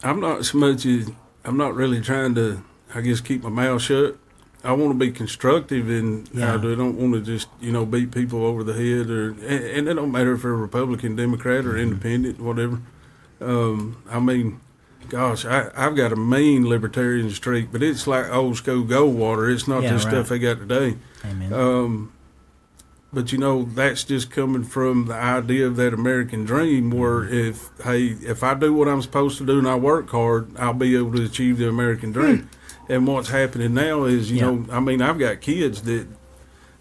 I'm not really trying to, I guess, keep my mouth shut. I want to be constructive, and Yeah. I don't want to just, you know, beat people over the head, and it don't matter if they're Republican, Democrat, or independent, whatever. I mean, gosh, I've got a mean libertarian streak, but it's like old school Goldwater. It's not Yeah, the right. stuff they got today. Amen. But you know, that's just coming from the idea of that American dream where if I do what I'm supposed to do and I work hard, I'll be able to achieve the American dream. And what's happening now is, you Yeah. know, I mean, I've got kids that,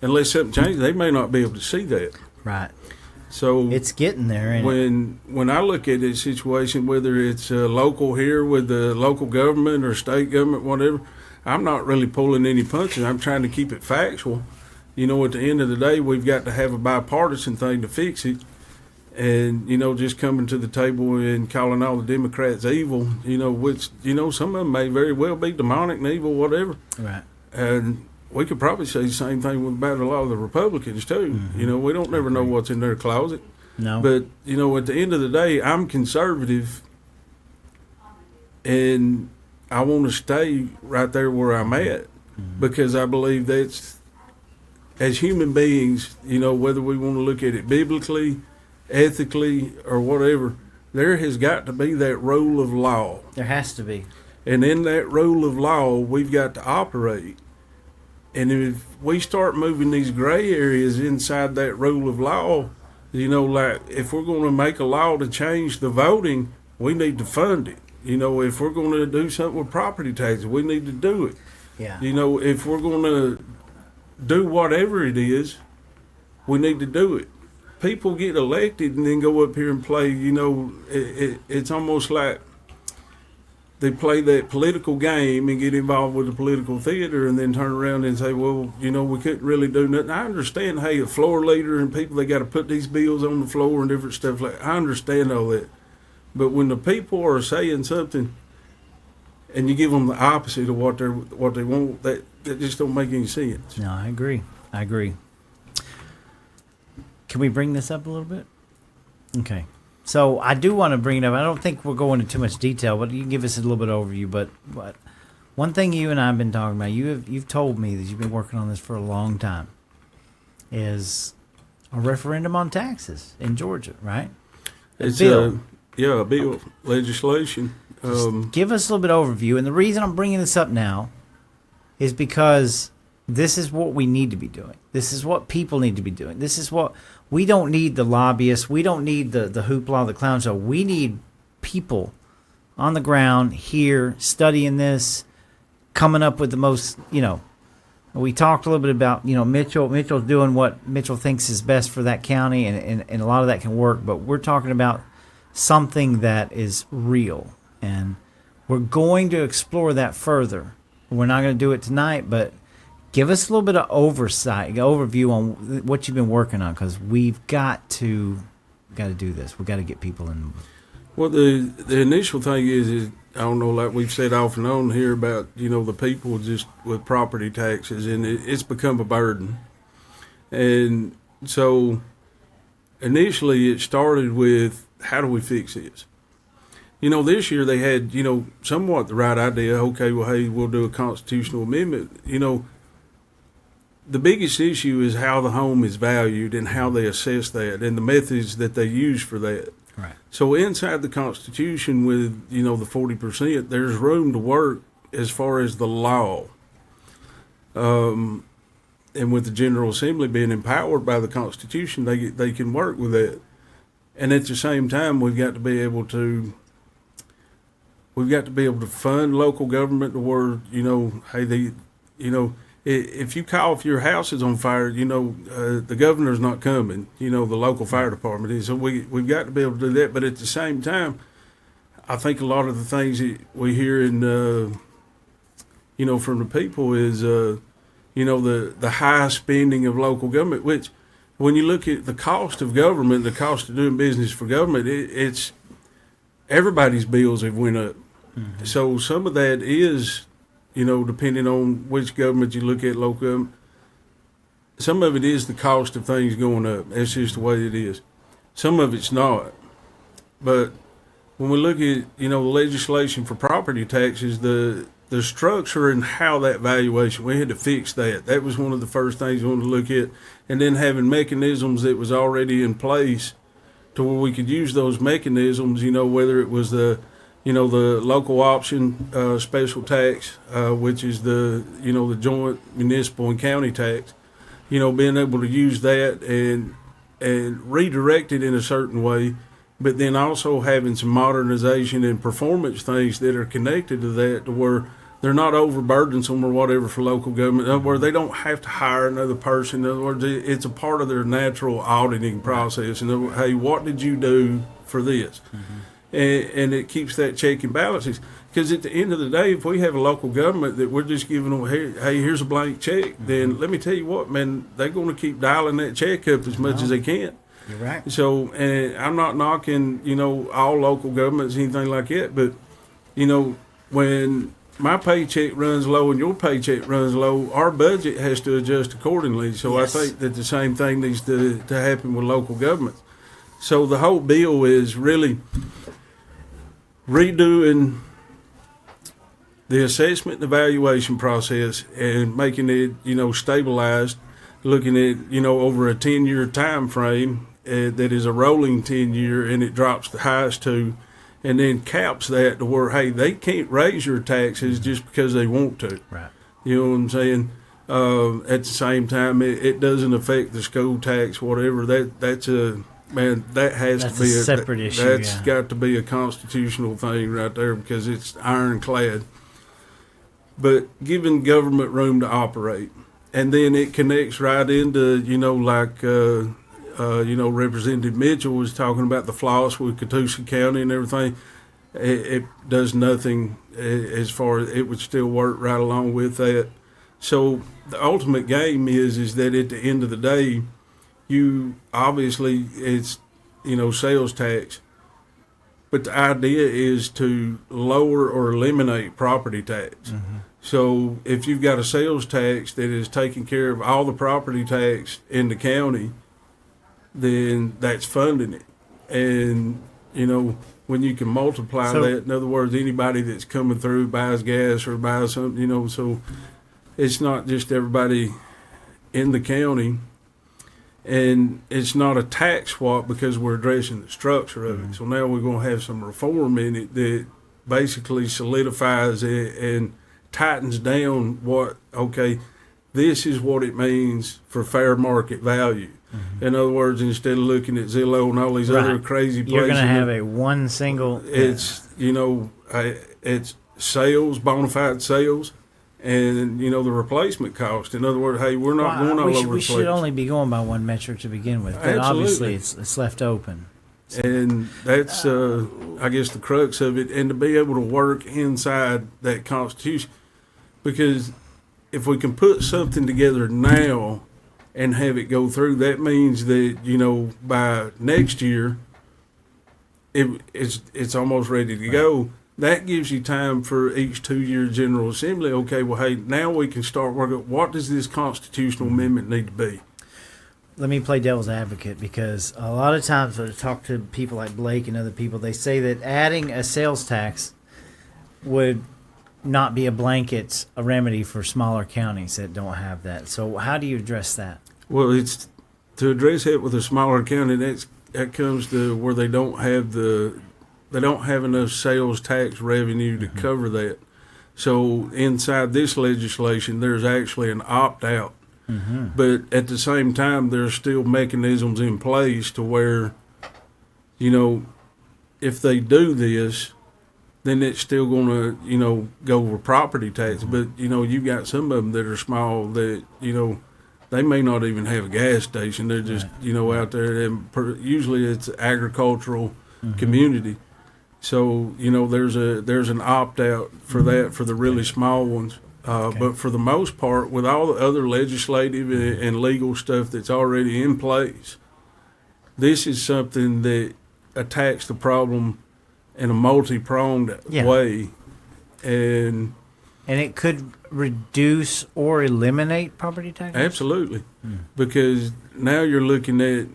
unless something changes, they may not be able to see that. Right. So It's getting there. And when I look at this situation, whether it's local here with the local government or state government, whatever, I'm not really pulling any punches. I'm trying to keep it factual. You know, at the end of the day, we've got to have a bipartisan thing to fix it. And, you know, just coming to the table and calling all the Democrats evil, you know, which, you know, some of them may very well be demonic and evil, whatever. right. And we could probably say the same thing about a lot of the Republicans, too. You know, we don't never know what's in their closet. No. But, you know, at the end of the day, I'm conservative, and I want to stay right there where I'm at because I believe that's, as human beings, you know, whether we want to look at it biblically, ethically, or whatever, there has got to be that rule of law. there has to be. And in that rule of law, we've got to operate. And if we start moving these gray areas inside that rule of law, you know, like if we're going to make a law to change the voting, we need to fund it. You know, if we're going to do something with property taxes, we need to do it. Yeah. You know, if we're going to do whatever it is, we need to do it. People get elected and then go up here and play, you know, it's almost like they play that political game and get involved with the political theater and then turn around and say, well, you know, we couldn't really do nothing. I understand, hey, a floor leader and people, they got to put these bills on the floor and different stuff like that. I understand all that. But when the people are saying something and you give them the opposite of what they want, that just don't make any sense. No, I agree. Can we bring this up a little bit? Okay. So I do want to bring it up. I don't think we'll go into too much detail, but you can give us a little bit of overview. But one thing you and I have been talking about, you've told me that you've been working on this for a long time, is a referendum on taxes in Georgia, right? It's bill. a bill, legislation. Give us a little bit of overview. And the reason I'm bringing this up now is because this is what we need to be doing. This is what people need to be doing. This is what we don't need the lobbyists. We don't need the hoopla, the clown show. We need people on the ground here studying this, coming up with the most, you know, We talked a little bit about, Mitchell's doing what Mitchell thinks is best for that county, and a lot of that can work, but we're talking about something that is real, and we're going to explore that further. We're not going to do it tonight, but give us a little bit of overview on what you've been working on, because we've got to do this. We've got to get people in. Well, the initial thing is I don't know, like we've said off and on here about, the people just with property taxes, and it's become a burden. And so initially it started with, how do we fix this? This year they had, somewhat the right idea. Okay, well, hey, we'll do a constitutional amendment. The biggest issue is how the home is valued and how they assess that and the methods that they use for that. Right. So inside the Constitution with, the 40%, there's room to work as far as the law. And with the General Assembly being empowered by the Constitution, they can work with that. And at the same time, we've got to be able to fund local government to where, hey, if you call if your house is on fire, the governor's not coming, the local fire department is. So we've got to be able to do that. But at the same time, I think a lot of the things that we hear from the people is, the high spending of local government, which when you look at the cost of government, the cost of doing business for government, it's everybody's bills have went up. Mm-hmm. So some of that is, depending on which government you look at, local government, some of it is the cost of things going up. That's just the way it is. Some of it's not. But when we look at, the legislation for property taxes, the structure and how that valuation, we had to fix that. That was one of the first things we wanted to look at. And then having mechanisms that was already in place to where we could use those mechanisms, whether it was the local option special tax, which is the joint municipal and county tax, being able to use that and redirect it in a certain way, but then also having some modernization and performance things that are connected to that, to where they're not overburdensome or whatever for local government, where they don't have to hire another person. In other words, it's a part of their natural auditing process. And hey, what did you do for this? Mm-hmm. And it keeps that check and balances. Because at the end of the day, if we have a local government that we're just giving them, hey, here's a blank check, then let me tell you what, man, they're going to keep dialing that check up as much as they can. You're right. So, and I'm not knocking, all local governments, anything like that, but, when my paycheck runs low and your paycheck runs low, our budget has to adjust accordingly. So yes. I think that the same thing needs to happen with local governments. So the whole bill is really redoing the assessment and evaluation process and making it, stabilized, looking at, over a 10-year time frame that is a rolling 10-year, and it drops the highest to, and then caps that to where, hey, they can't raise your taxes just because they want to. Right. You know what I'm saying? At the same time, it doesn't affect the school tax, whatever. That's a... Man, that has to be a separate issue. That's got to be a constitutional thing right there, because it's ironclad. But giving government room to operate, and then it connects right into, Representative Mitchell was talking about the floss with Catoosa County and everything. It does nothing as far as it would still work right along with that. So the ultimate game is that at the end of the day, you obviously it's sales tax, but the idea is to lower or eliminate property tax. Mm-hmm. So if you've got a sales tax that is taking care of all the property tax in the county, then that's funding it. And when you can multiply that, in other words, anybody that's coming through buys gas or buys something, so it's not just everybody in the county. And it's not a tax swap because we're addressing the structure of it. So now we're going to have some reform in it that basically solidifies it and tightens down this is what it means for fair market value. Mm-hmm. In other words, instead of looking at Zillow and all these other crazy places, you're going to have a one single. It's, it's sales, bona fide sales. and the replacement cost. In other words, hey, we're not going all over the we place. should only be going by one metric to begin with, but Absolutely. obviously it's left open. And that's, I guess, the crux of it, and to be able to work inside that Constitution. Because if we can put something together now and have it go through, that means that, by next year, it's almost ready to go. That gives you time for each 2-year General Assembly. Okay, well, hey, now we can start working. What does this constitutional amendment need to be? Let me play devil's advocate, because a lot of times when I talk to people like Blake and other people, they say that adding a sales tax would not be a remedy for smaller counties that don't have that. So how do you address that? Well, it's to address it with a smaller county. That comes to where they don't have enough sales tax revenue to cover that. So inside this legislation, there's actually an opt-out. But at the same time, there's still mechanisms in place to where, if they do this, then it's still going to, go with property tax. But, you've got some of them that are small that, they may not even have a gas station. They're just, out there. And usually it's agricultural community. So, there's an opt-out for that for the really small ones. But for the most part, with all the other legislative and legal stuff that's already in place, this is something that attacks the problem in a multi-pronged way. And it could reduce or eliminate property taxes? Absolutely. Because now you're looking at,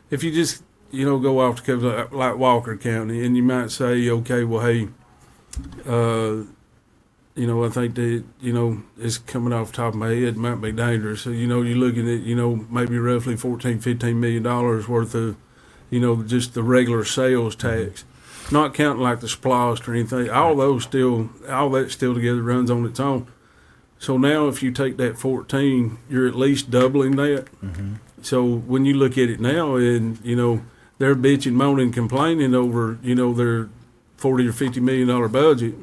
if you just, go off the coast like Walker County, and you might say, okay, well, hey, I think that, it's coming off the top of my head, might be dangerous. So, you're looking at, maybe roughly $14-15 million worth of, just the regular sales tax. Not counting like the splost or anything. All that still together runs on its own. So now if you take that 14, you're at least doubling that. So when you look at it now and, they're bitching, moaning, complaining over, their $40 or $50 million budget.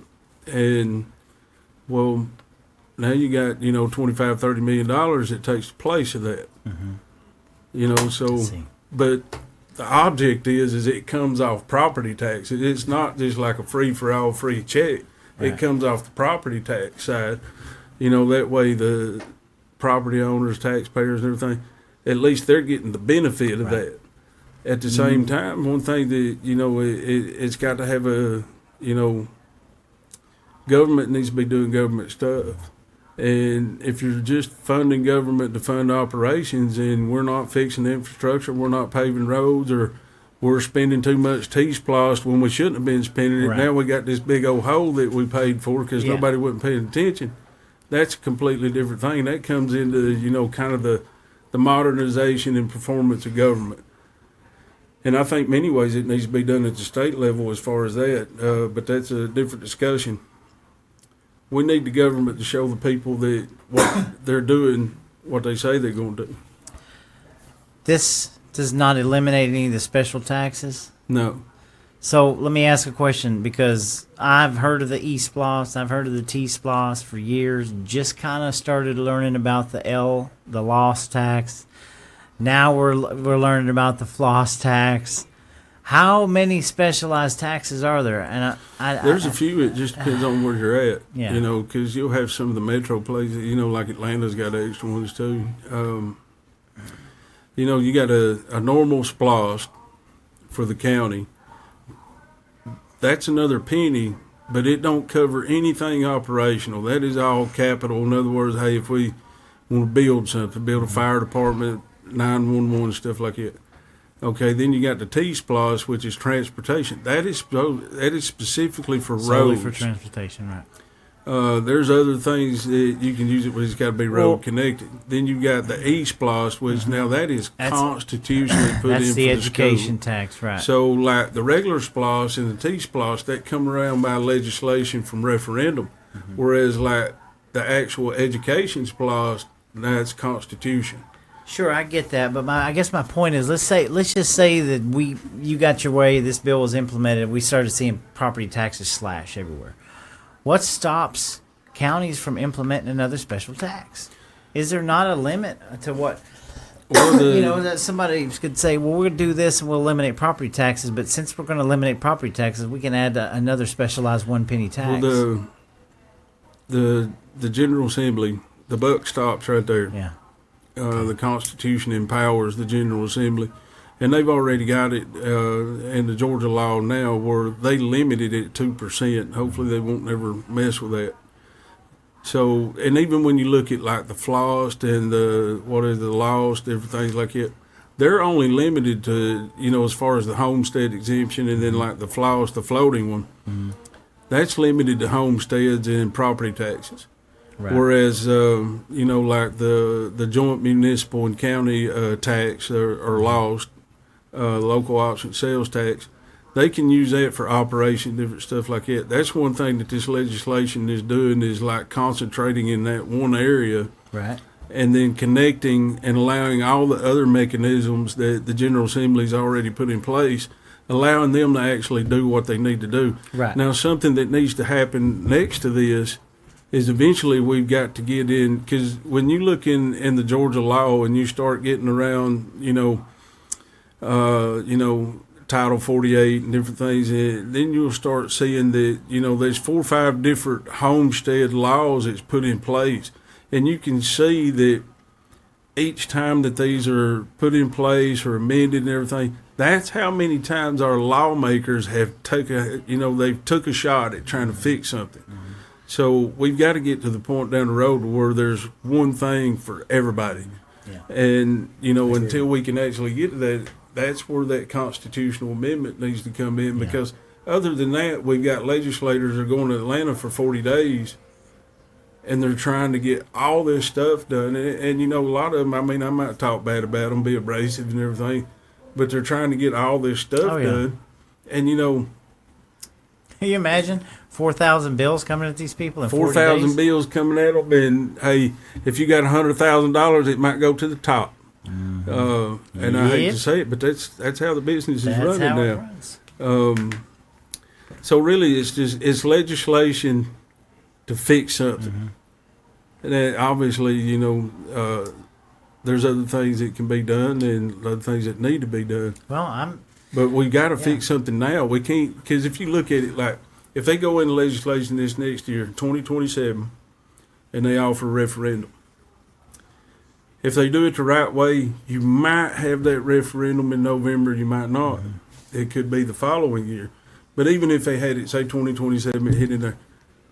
And, well, now you got, $25-30 million that takes the place of that. But the object is it comes off property tax. It's not just like a free-for-all free check. Right. It comes off the property tax side. That way the property owners, taxpayers, and everything, at least they're getting the benefit of that. At the same time, one thing that, it's got to have government needs to be doing government stuff. And if you're just funding government to fund operations and we're not fixing the infrastructure, we're not paving roads, or we're spending too much T-Splost when we shouldn't have been spending it. Right. Now we got this big old hole that we paid for because nobody wasn't paying attention. That's a completely different thing. That comes into, kind of the modernization and performance of government. And I think many ways it needs to be done at the state level as far as that, but that's a different discussion. We need the government to show the people that what they're doing, what they say they're going to do. This does not eliminate any of the special taxes? No. So let me ask a question, because I've heard of the E-Splost, I've heard of the T-Splost for years, just kind of started learning about the loss tax. Now we're learning about the floss tax. How many specialized taxes are there? And there's a few. It just depends on where you're at. Yeah. Because you'll have some of the metro places. Like Atlanta's got extra ones too. You got a normal splost for the county. That's another penny, but it don't cover anything operational. That is all capital. In other words, hey, if we want to build something, build a fire department, 911, stuff like that. Okay, then you got the T-Splost, which is transportation. That is specifically for solely roads. For transportation, right. There's other things that you can use it, but it's got to be road connected. Then you got the E-Splost, which now that is constitutionally put in for the education school. Tax, right. So like the regular Splost and the T-Splost, that come around by legislation from referendum, whereas like the actual education Splost, that's constitution. Sure, I get that, but I guess my point is, let's just say that you got your way, this bill was implemented, we started seeing property taxes slash everywhere. What stops counties from implementing another special tax? Is there not a limit to what? Well, That somebody could say, well, we're going to do this and we'll eliminate property taxes, but since we're going to eliminate property taxes, we can add another specialized 1 penny tax. well, the General Assembly, the buck stops right there. Yeah. The Constitution empowers the General Assembly, and they've already got it in the Georgia law now where they limited it at 2%. Hopefully they won't never mess with that. So, and even when you look at like the flossed and the lost, different things like it, they're only limited to, as far as the homestead exemption, and then like the flossed, the floating one, that's limited to homesteads and property taxes. Right. Whereas, like the joint municipal and county tax or lost, local option sales tax, they can use that for operation, different stuff like that. That's one thing that this legislation is doing, is like concentrating in that one area, Right. and then connecting and allowing all the other mechanisms that the General Assembly's already put in place, allowing them to actually do what they need to do. Right. Now, something that needs to happen next to this is eventually we've got to get in, because when you look in the Georgia law and you start getting around, Title 48 and different things, and then you'll start seeing that, there's 4 or 5 different homestead laws that's put in place. And you can see that each time that these are put in place or amended and everything, that's how many times our lawmakers have they've took a shot at trying to fix something. Mm-hmm. So we've got to get to the point down the road where there's one thing for everybody. Yeah. And, until we can actually get to that, that's where that constitutional amendment needs to come in, because other than that, we've got legislators that are going to Atlanta for 40 days, and they're trying to get all this stuff done. And a lot of them, I might talk bad about them, be abrasive and everything, but they're trying to get all this stuff done. And, can you imagine 4,000 bills coming at these people in 4,000 bills coming at them, and, hey, if you got $100,000, it might go to the top. Mm-hmm. And I hate to say it, but that's how the business is running now. So really, it's legislation to fix something. Mm-hmm. And then obviously, there's other things that can be done and other things that need to be done. But we've got to fix something now. We can't, because if you look at it, like if they go into legislation this next year, 2027, and they offer a referendum, if they do it the right way, you might have that referendum in November, you might not. Mm-hmm. It could be the following year. But even if they had it, say 2027, hit in there,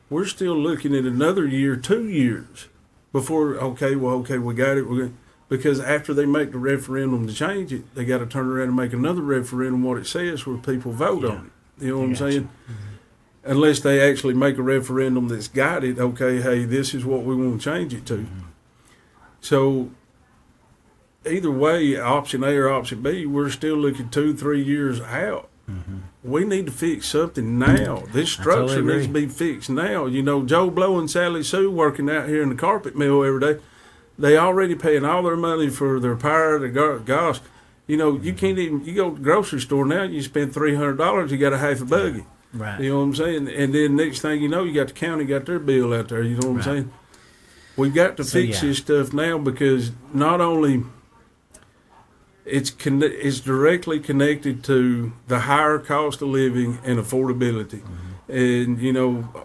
we're still looking at another year, 2 years before, we got it. Because after they make the referendum to change it, they got to turn around and make another referendum, what it says, where people vote on it. You know what I'm saying? Mm-hmm. Unless they actually make a referendum that's got it, hey, this is what we want to change it to. Mm-hmm. So either way, option A or option B, we're still looking 2-3 years out. Mm-hmm. We need to fix something now. This structure needs to be fixed now. Joe Blow and Sally Sue working out here in the carpet mill every day, they already paying all their money for their power, their gas. You can't even, you go to the grocery store now, you spend $300, you got a half a buggy. Right. You know what I'm saying? And then next thing you know, you got the county got their bill out there. You know what I'm saying? We've got to fix this stuff now, because not only it's directly connected to the higher cost of living and affordability. Mm-hmm. And,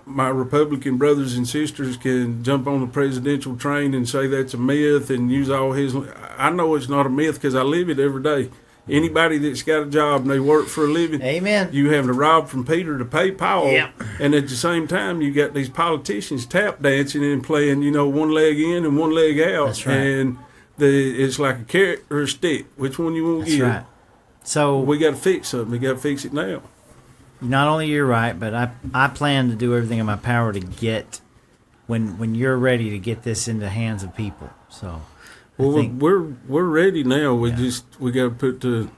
my Republican brothers and sisters can jump on the presidential train and say that's a myth and use all his. I know it's not a myth because I live it every day. Anybody that's got a job and they work for a living, amen. You having to rob from Peter to pay Paul, yep. And at the same time, you got these politicians tap dancing and playing, one leg in and one leg out. That's right. And it's like a carrot or a stick. Which one you want to give? Right. So we got to fix something. We got to fix it now. Not only you're right, but I plan to do everything in my power to get when you're ready to get this into the hands of people. So. Well, we're ready now. We got to put the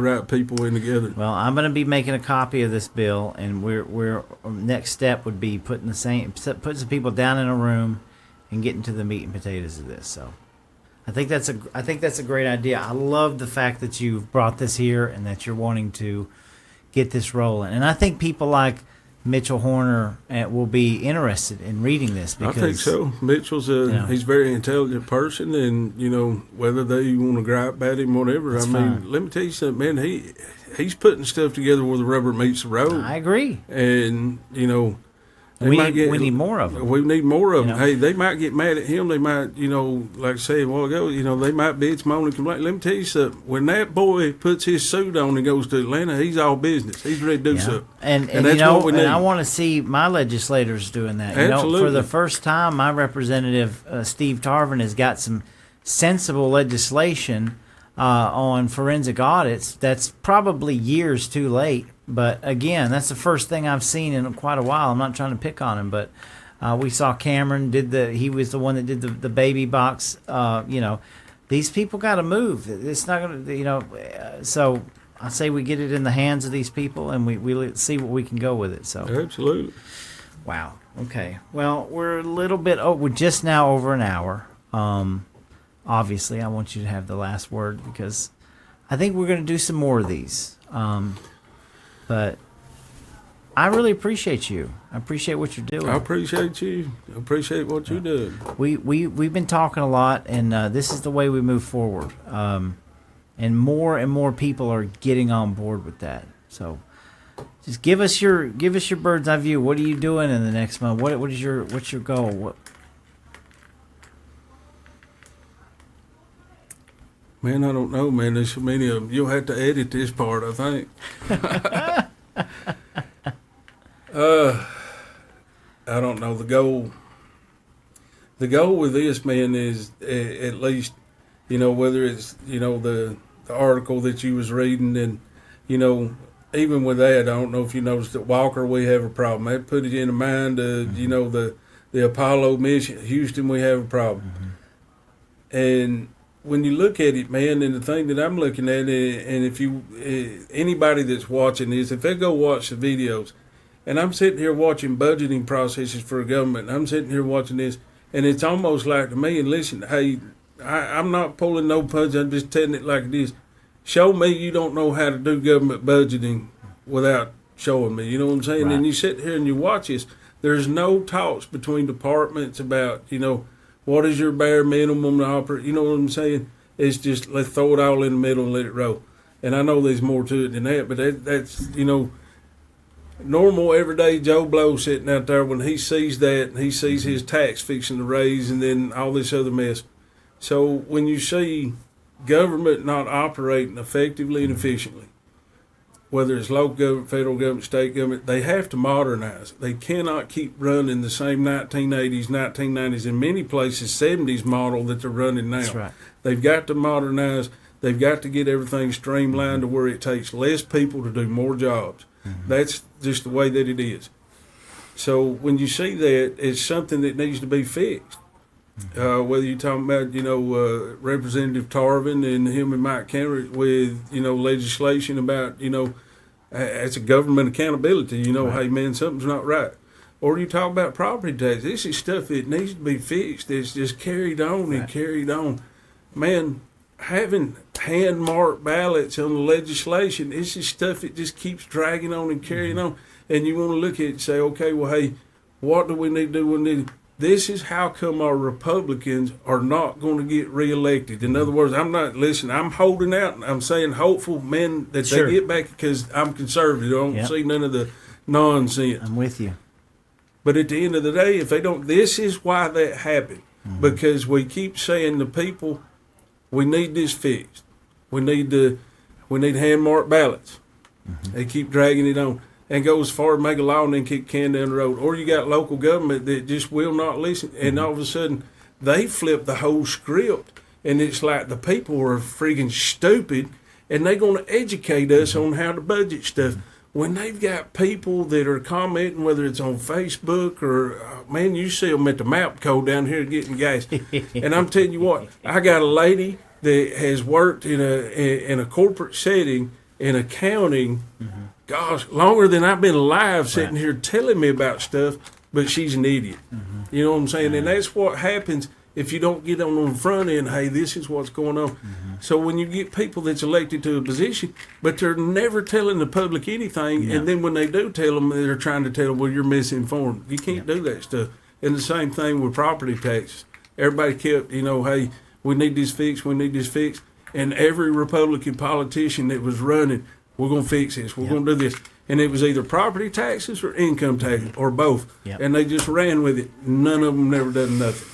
right people in together. Well, I'm going to be making a copy of this bill, and we're next step would be putting some people down in a room and getting to the meat and potatoes of this. So, I think that's a great idea. I love the fact that you've brought this here and that you're wanting to get this rolling. And I think people like Mitchell Horner will be interested in reading this. Because, I think so. Mitchell's he's a very intelligent person, and whether they want to gripe at him, whatever. That's I mean, fine. let me tell you something, man. He's putting stuff together where the rubber meets the road. I agree. And We need more of them. We need more of them. You know? Hey, they might get mad at him. They might, like I said a while ago, they might bitch, moan, and complain. Let me tell you something. When that boy puts his suit on and goes to Atlanta, he's all business. He's ready to do something. And that's what we need. And I want to see my legislators doing that. Absolutely. For the first time, my representative Steve Tarvin has got some sensible legislation on forensic audits. That's probably years too late. But again, that's the first thing I've seen in quite a while. I'm not trying to pick on him, but we saw Cameron he was the one that did the baby box. These people got to move. It's not going to, so I say we get it in the hands of these people and we see what we can go with it. So Absolutely. wow. Okay. Well, we're a little bit. We're just now over an hour. Obviously, I want you to have the last word because I think we're going to do some more of these. But I really appreciate you. I appreciate what you're doing. I appreciate you. I appreciate what you're doing. We've been talking a lot, and this is the way we move forward. And more people are getting on board with that. So, just give us your bird's eye view. What are you doing in the next month? What's your goal? Man, I don't know, man. There's so many of them. You'll have to edit this part, I think. I don't know. The goal with this, man, is at least, whether it's, the article that you was reading and, even with that, I don't know if you noticed at Walker we have a problem. That put it in the mind of, the Apollo mission, Houston, we have a problem. Mm-hmm. And when you look at it, man, and the thing that I'm looking at, and if anybody that's watching this, if they go watch the videos, and I'm sitting here watching budgeting processes for a government, I'm sitting here watching this, and it's almost like to me, and listen, hey, I'm not pulling no punch, I'm just telling it like it is. Show me you don't know how to do government budgeting without showing me, you know what I'm saying? Right. And you sit here and you watch this, there's no talks between departments about, what is your bare minimum to operate? You know what I'm saying? It's just let's throw it all in the middle and let it roll. And I know there's more to it than that, but that's normal everyday Joe Blow sitting out there when he sees that and he sees his tax fixing to raise and then all this other mess. So when you see government not operating effectively and efficiently, whether it's local government, federal government, state government, they have to modernize. They cannot keep running the same 1980s, 1990s, in many places 70s model that they're running now. That's right. They've got to modernize. They've got to get everything streamlined to where it takes less people to do more jobs. Mm-hmm. That's just the way that it is. So when you see that, it's something that needs to be fixed. Whether you're talking about, Representative Tarvin and him and Mike Kenrick with, legislation about, it's a government accountability, Right. Hey, man, something's not right. Or you talk about property tax. This is stuff that needs to be fixed. It's just carried on and carried on. Man, having hand-marked ballots on the legislation, this is stuff that just keeps dragging on and carrying on. And you want to look at it and say, okay, well, hey, what do we need to do? This is how come our Republicans are not going to get reelected. In other words, I'm holding out. I'm saying hopeful, man, that Sure. they get back because I'm conservative. I don't see none of the nonsense. I'm with you. But at the end of the day, if they don't, this is why that happened. Mm-hmm. Because we keep saying to people, we need this fixed. We need hand-marked ballots. Mm-hmm. They keep dragging it on. And go as far as make a law and then kick the can down the road. Or you got local government that just will not listen. And all of a sudden, they flip the whole script. And it's like the people are freaking stupid. And they're going to educate us on how to budget stuff. When they've got people that are commenting, whether it's on Facebook or, man, you see them at the MAPCO down here getting gas. And I'm telling you what, I got a lady that has worked in a corporate setting in accounting, gosh, longer than I've been alive, sitting here telling me about stuff, but she's an idiot. Mm-hmm. You know what I'm saying? And that's what happens if you don't get on the front end, hey, this is what's going on. So when you get people that's elected to a position, but they're never telling the public anything, and then when they do tell them, they're trying to tell them, well, you're misinformed. You can't do that stuff. And the same thing with property taxes. Everybody kept, hey, we need this fixed, we need this fixed. And every Republican politician that was running, we're going to fix this, we're going to do this. And it was either property taxes or income taxes or both. And they just ran with it. None of them never done nothing.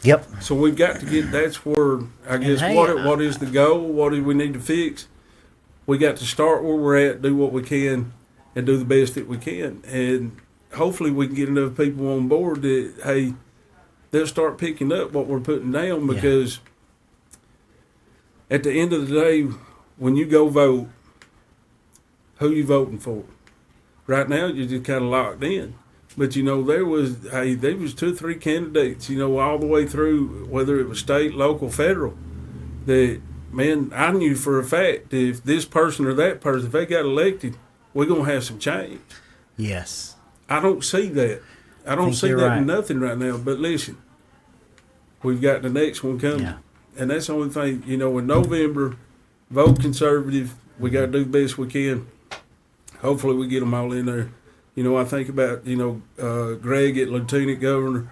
Yep. So we've got to get, that's where, I guess, hey, what is the goal? What do we need to fix? We got to start where we're at, do what we can, and do the best that we can. And hopefully we can get enough people on board that, hey, they'll start picking up what we're putting down, because at the end of the day, when you go vote, who you voting for? Right now, you're just kind of locked in. But, there was 2 or 3 candidates, all the way through, whether it was state, local, federal, that, man, I knew for a fact that if this person or that person, if they got elected, we're going to have some change. Yes. I don't see that. I don't see that in nothing right now. But listen, we've got the next one coming. Yeah. And that's the only thing, in November, vote conservative. We got to do the best we can. Hopefully we get them all in there. I think about, Greg at lieutenant governor.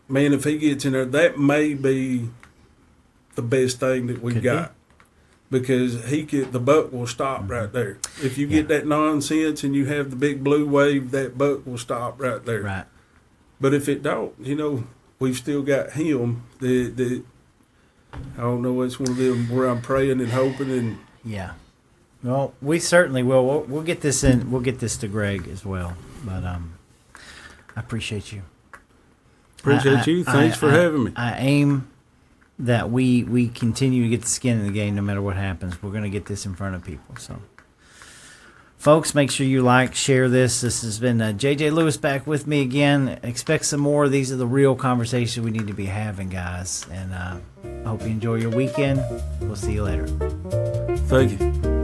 Man, if he gets in there, that may be the best thing that we've got. Because the buck will stop right there. If you get that nonsense and you have the big blue wave, that buck will stop right there. Right. But if it don't, we've still got him. I don't know, it's one of them where I'm praying and hoping and. Yeah. Well, we certainly will. We'll get this in. We'll get this to Greg as well. But I appreciate you. Appreciate you. Thanks for having me. I aim that we continue to get the skin in the game no matter what happens. We're going to get this in front of people. So, folks, make sure you share this. This has been J.J. Lewis back with me again. Expect some more. These are the real conversations we need to be having, guys. And I hope you enjoy your weekend. We'll see you later. Thank you.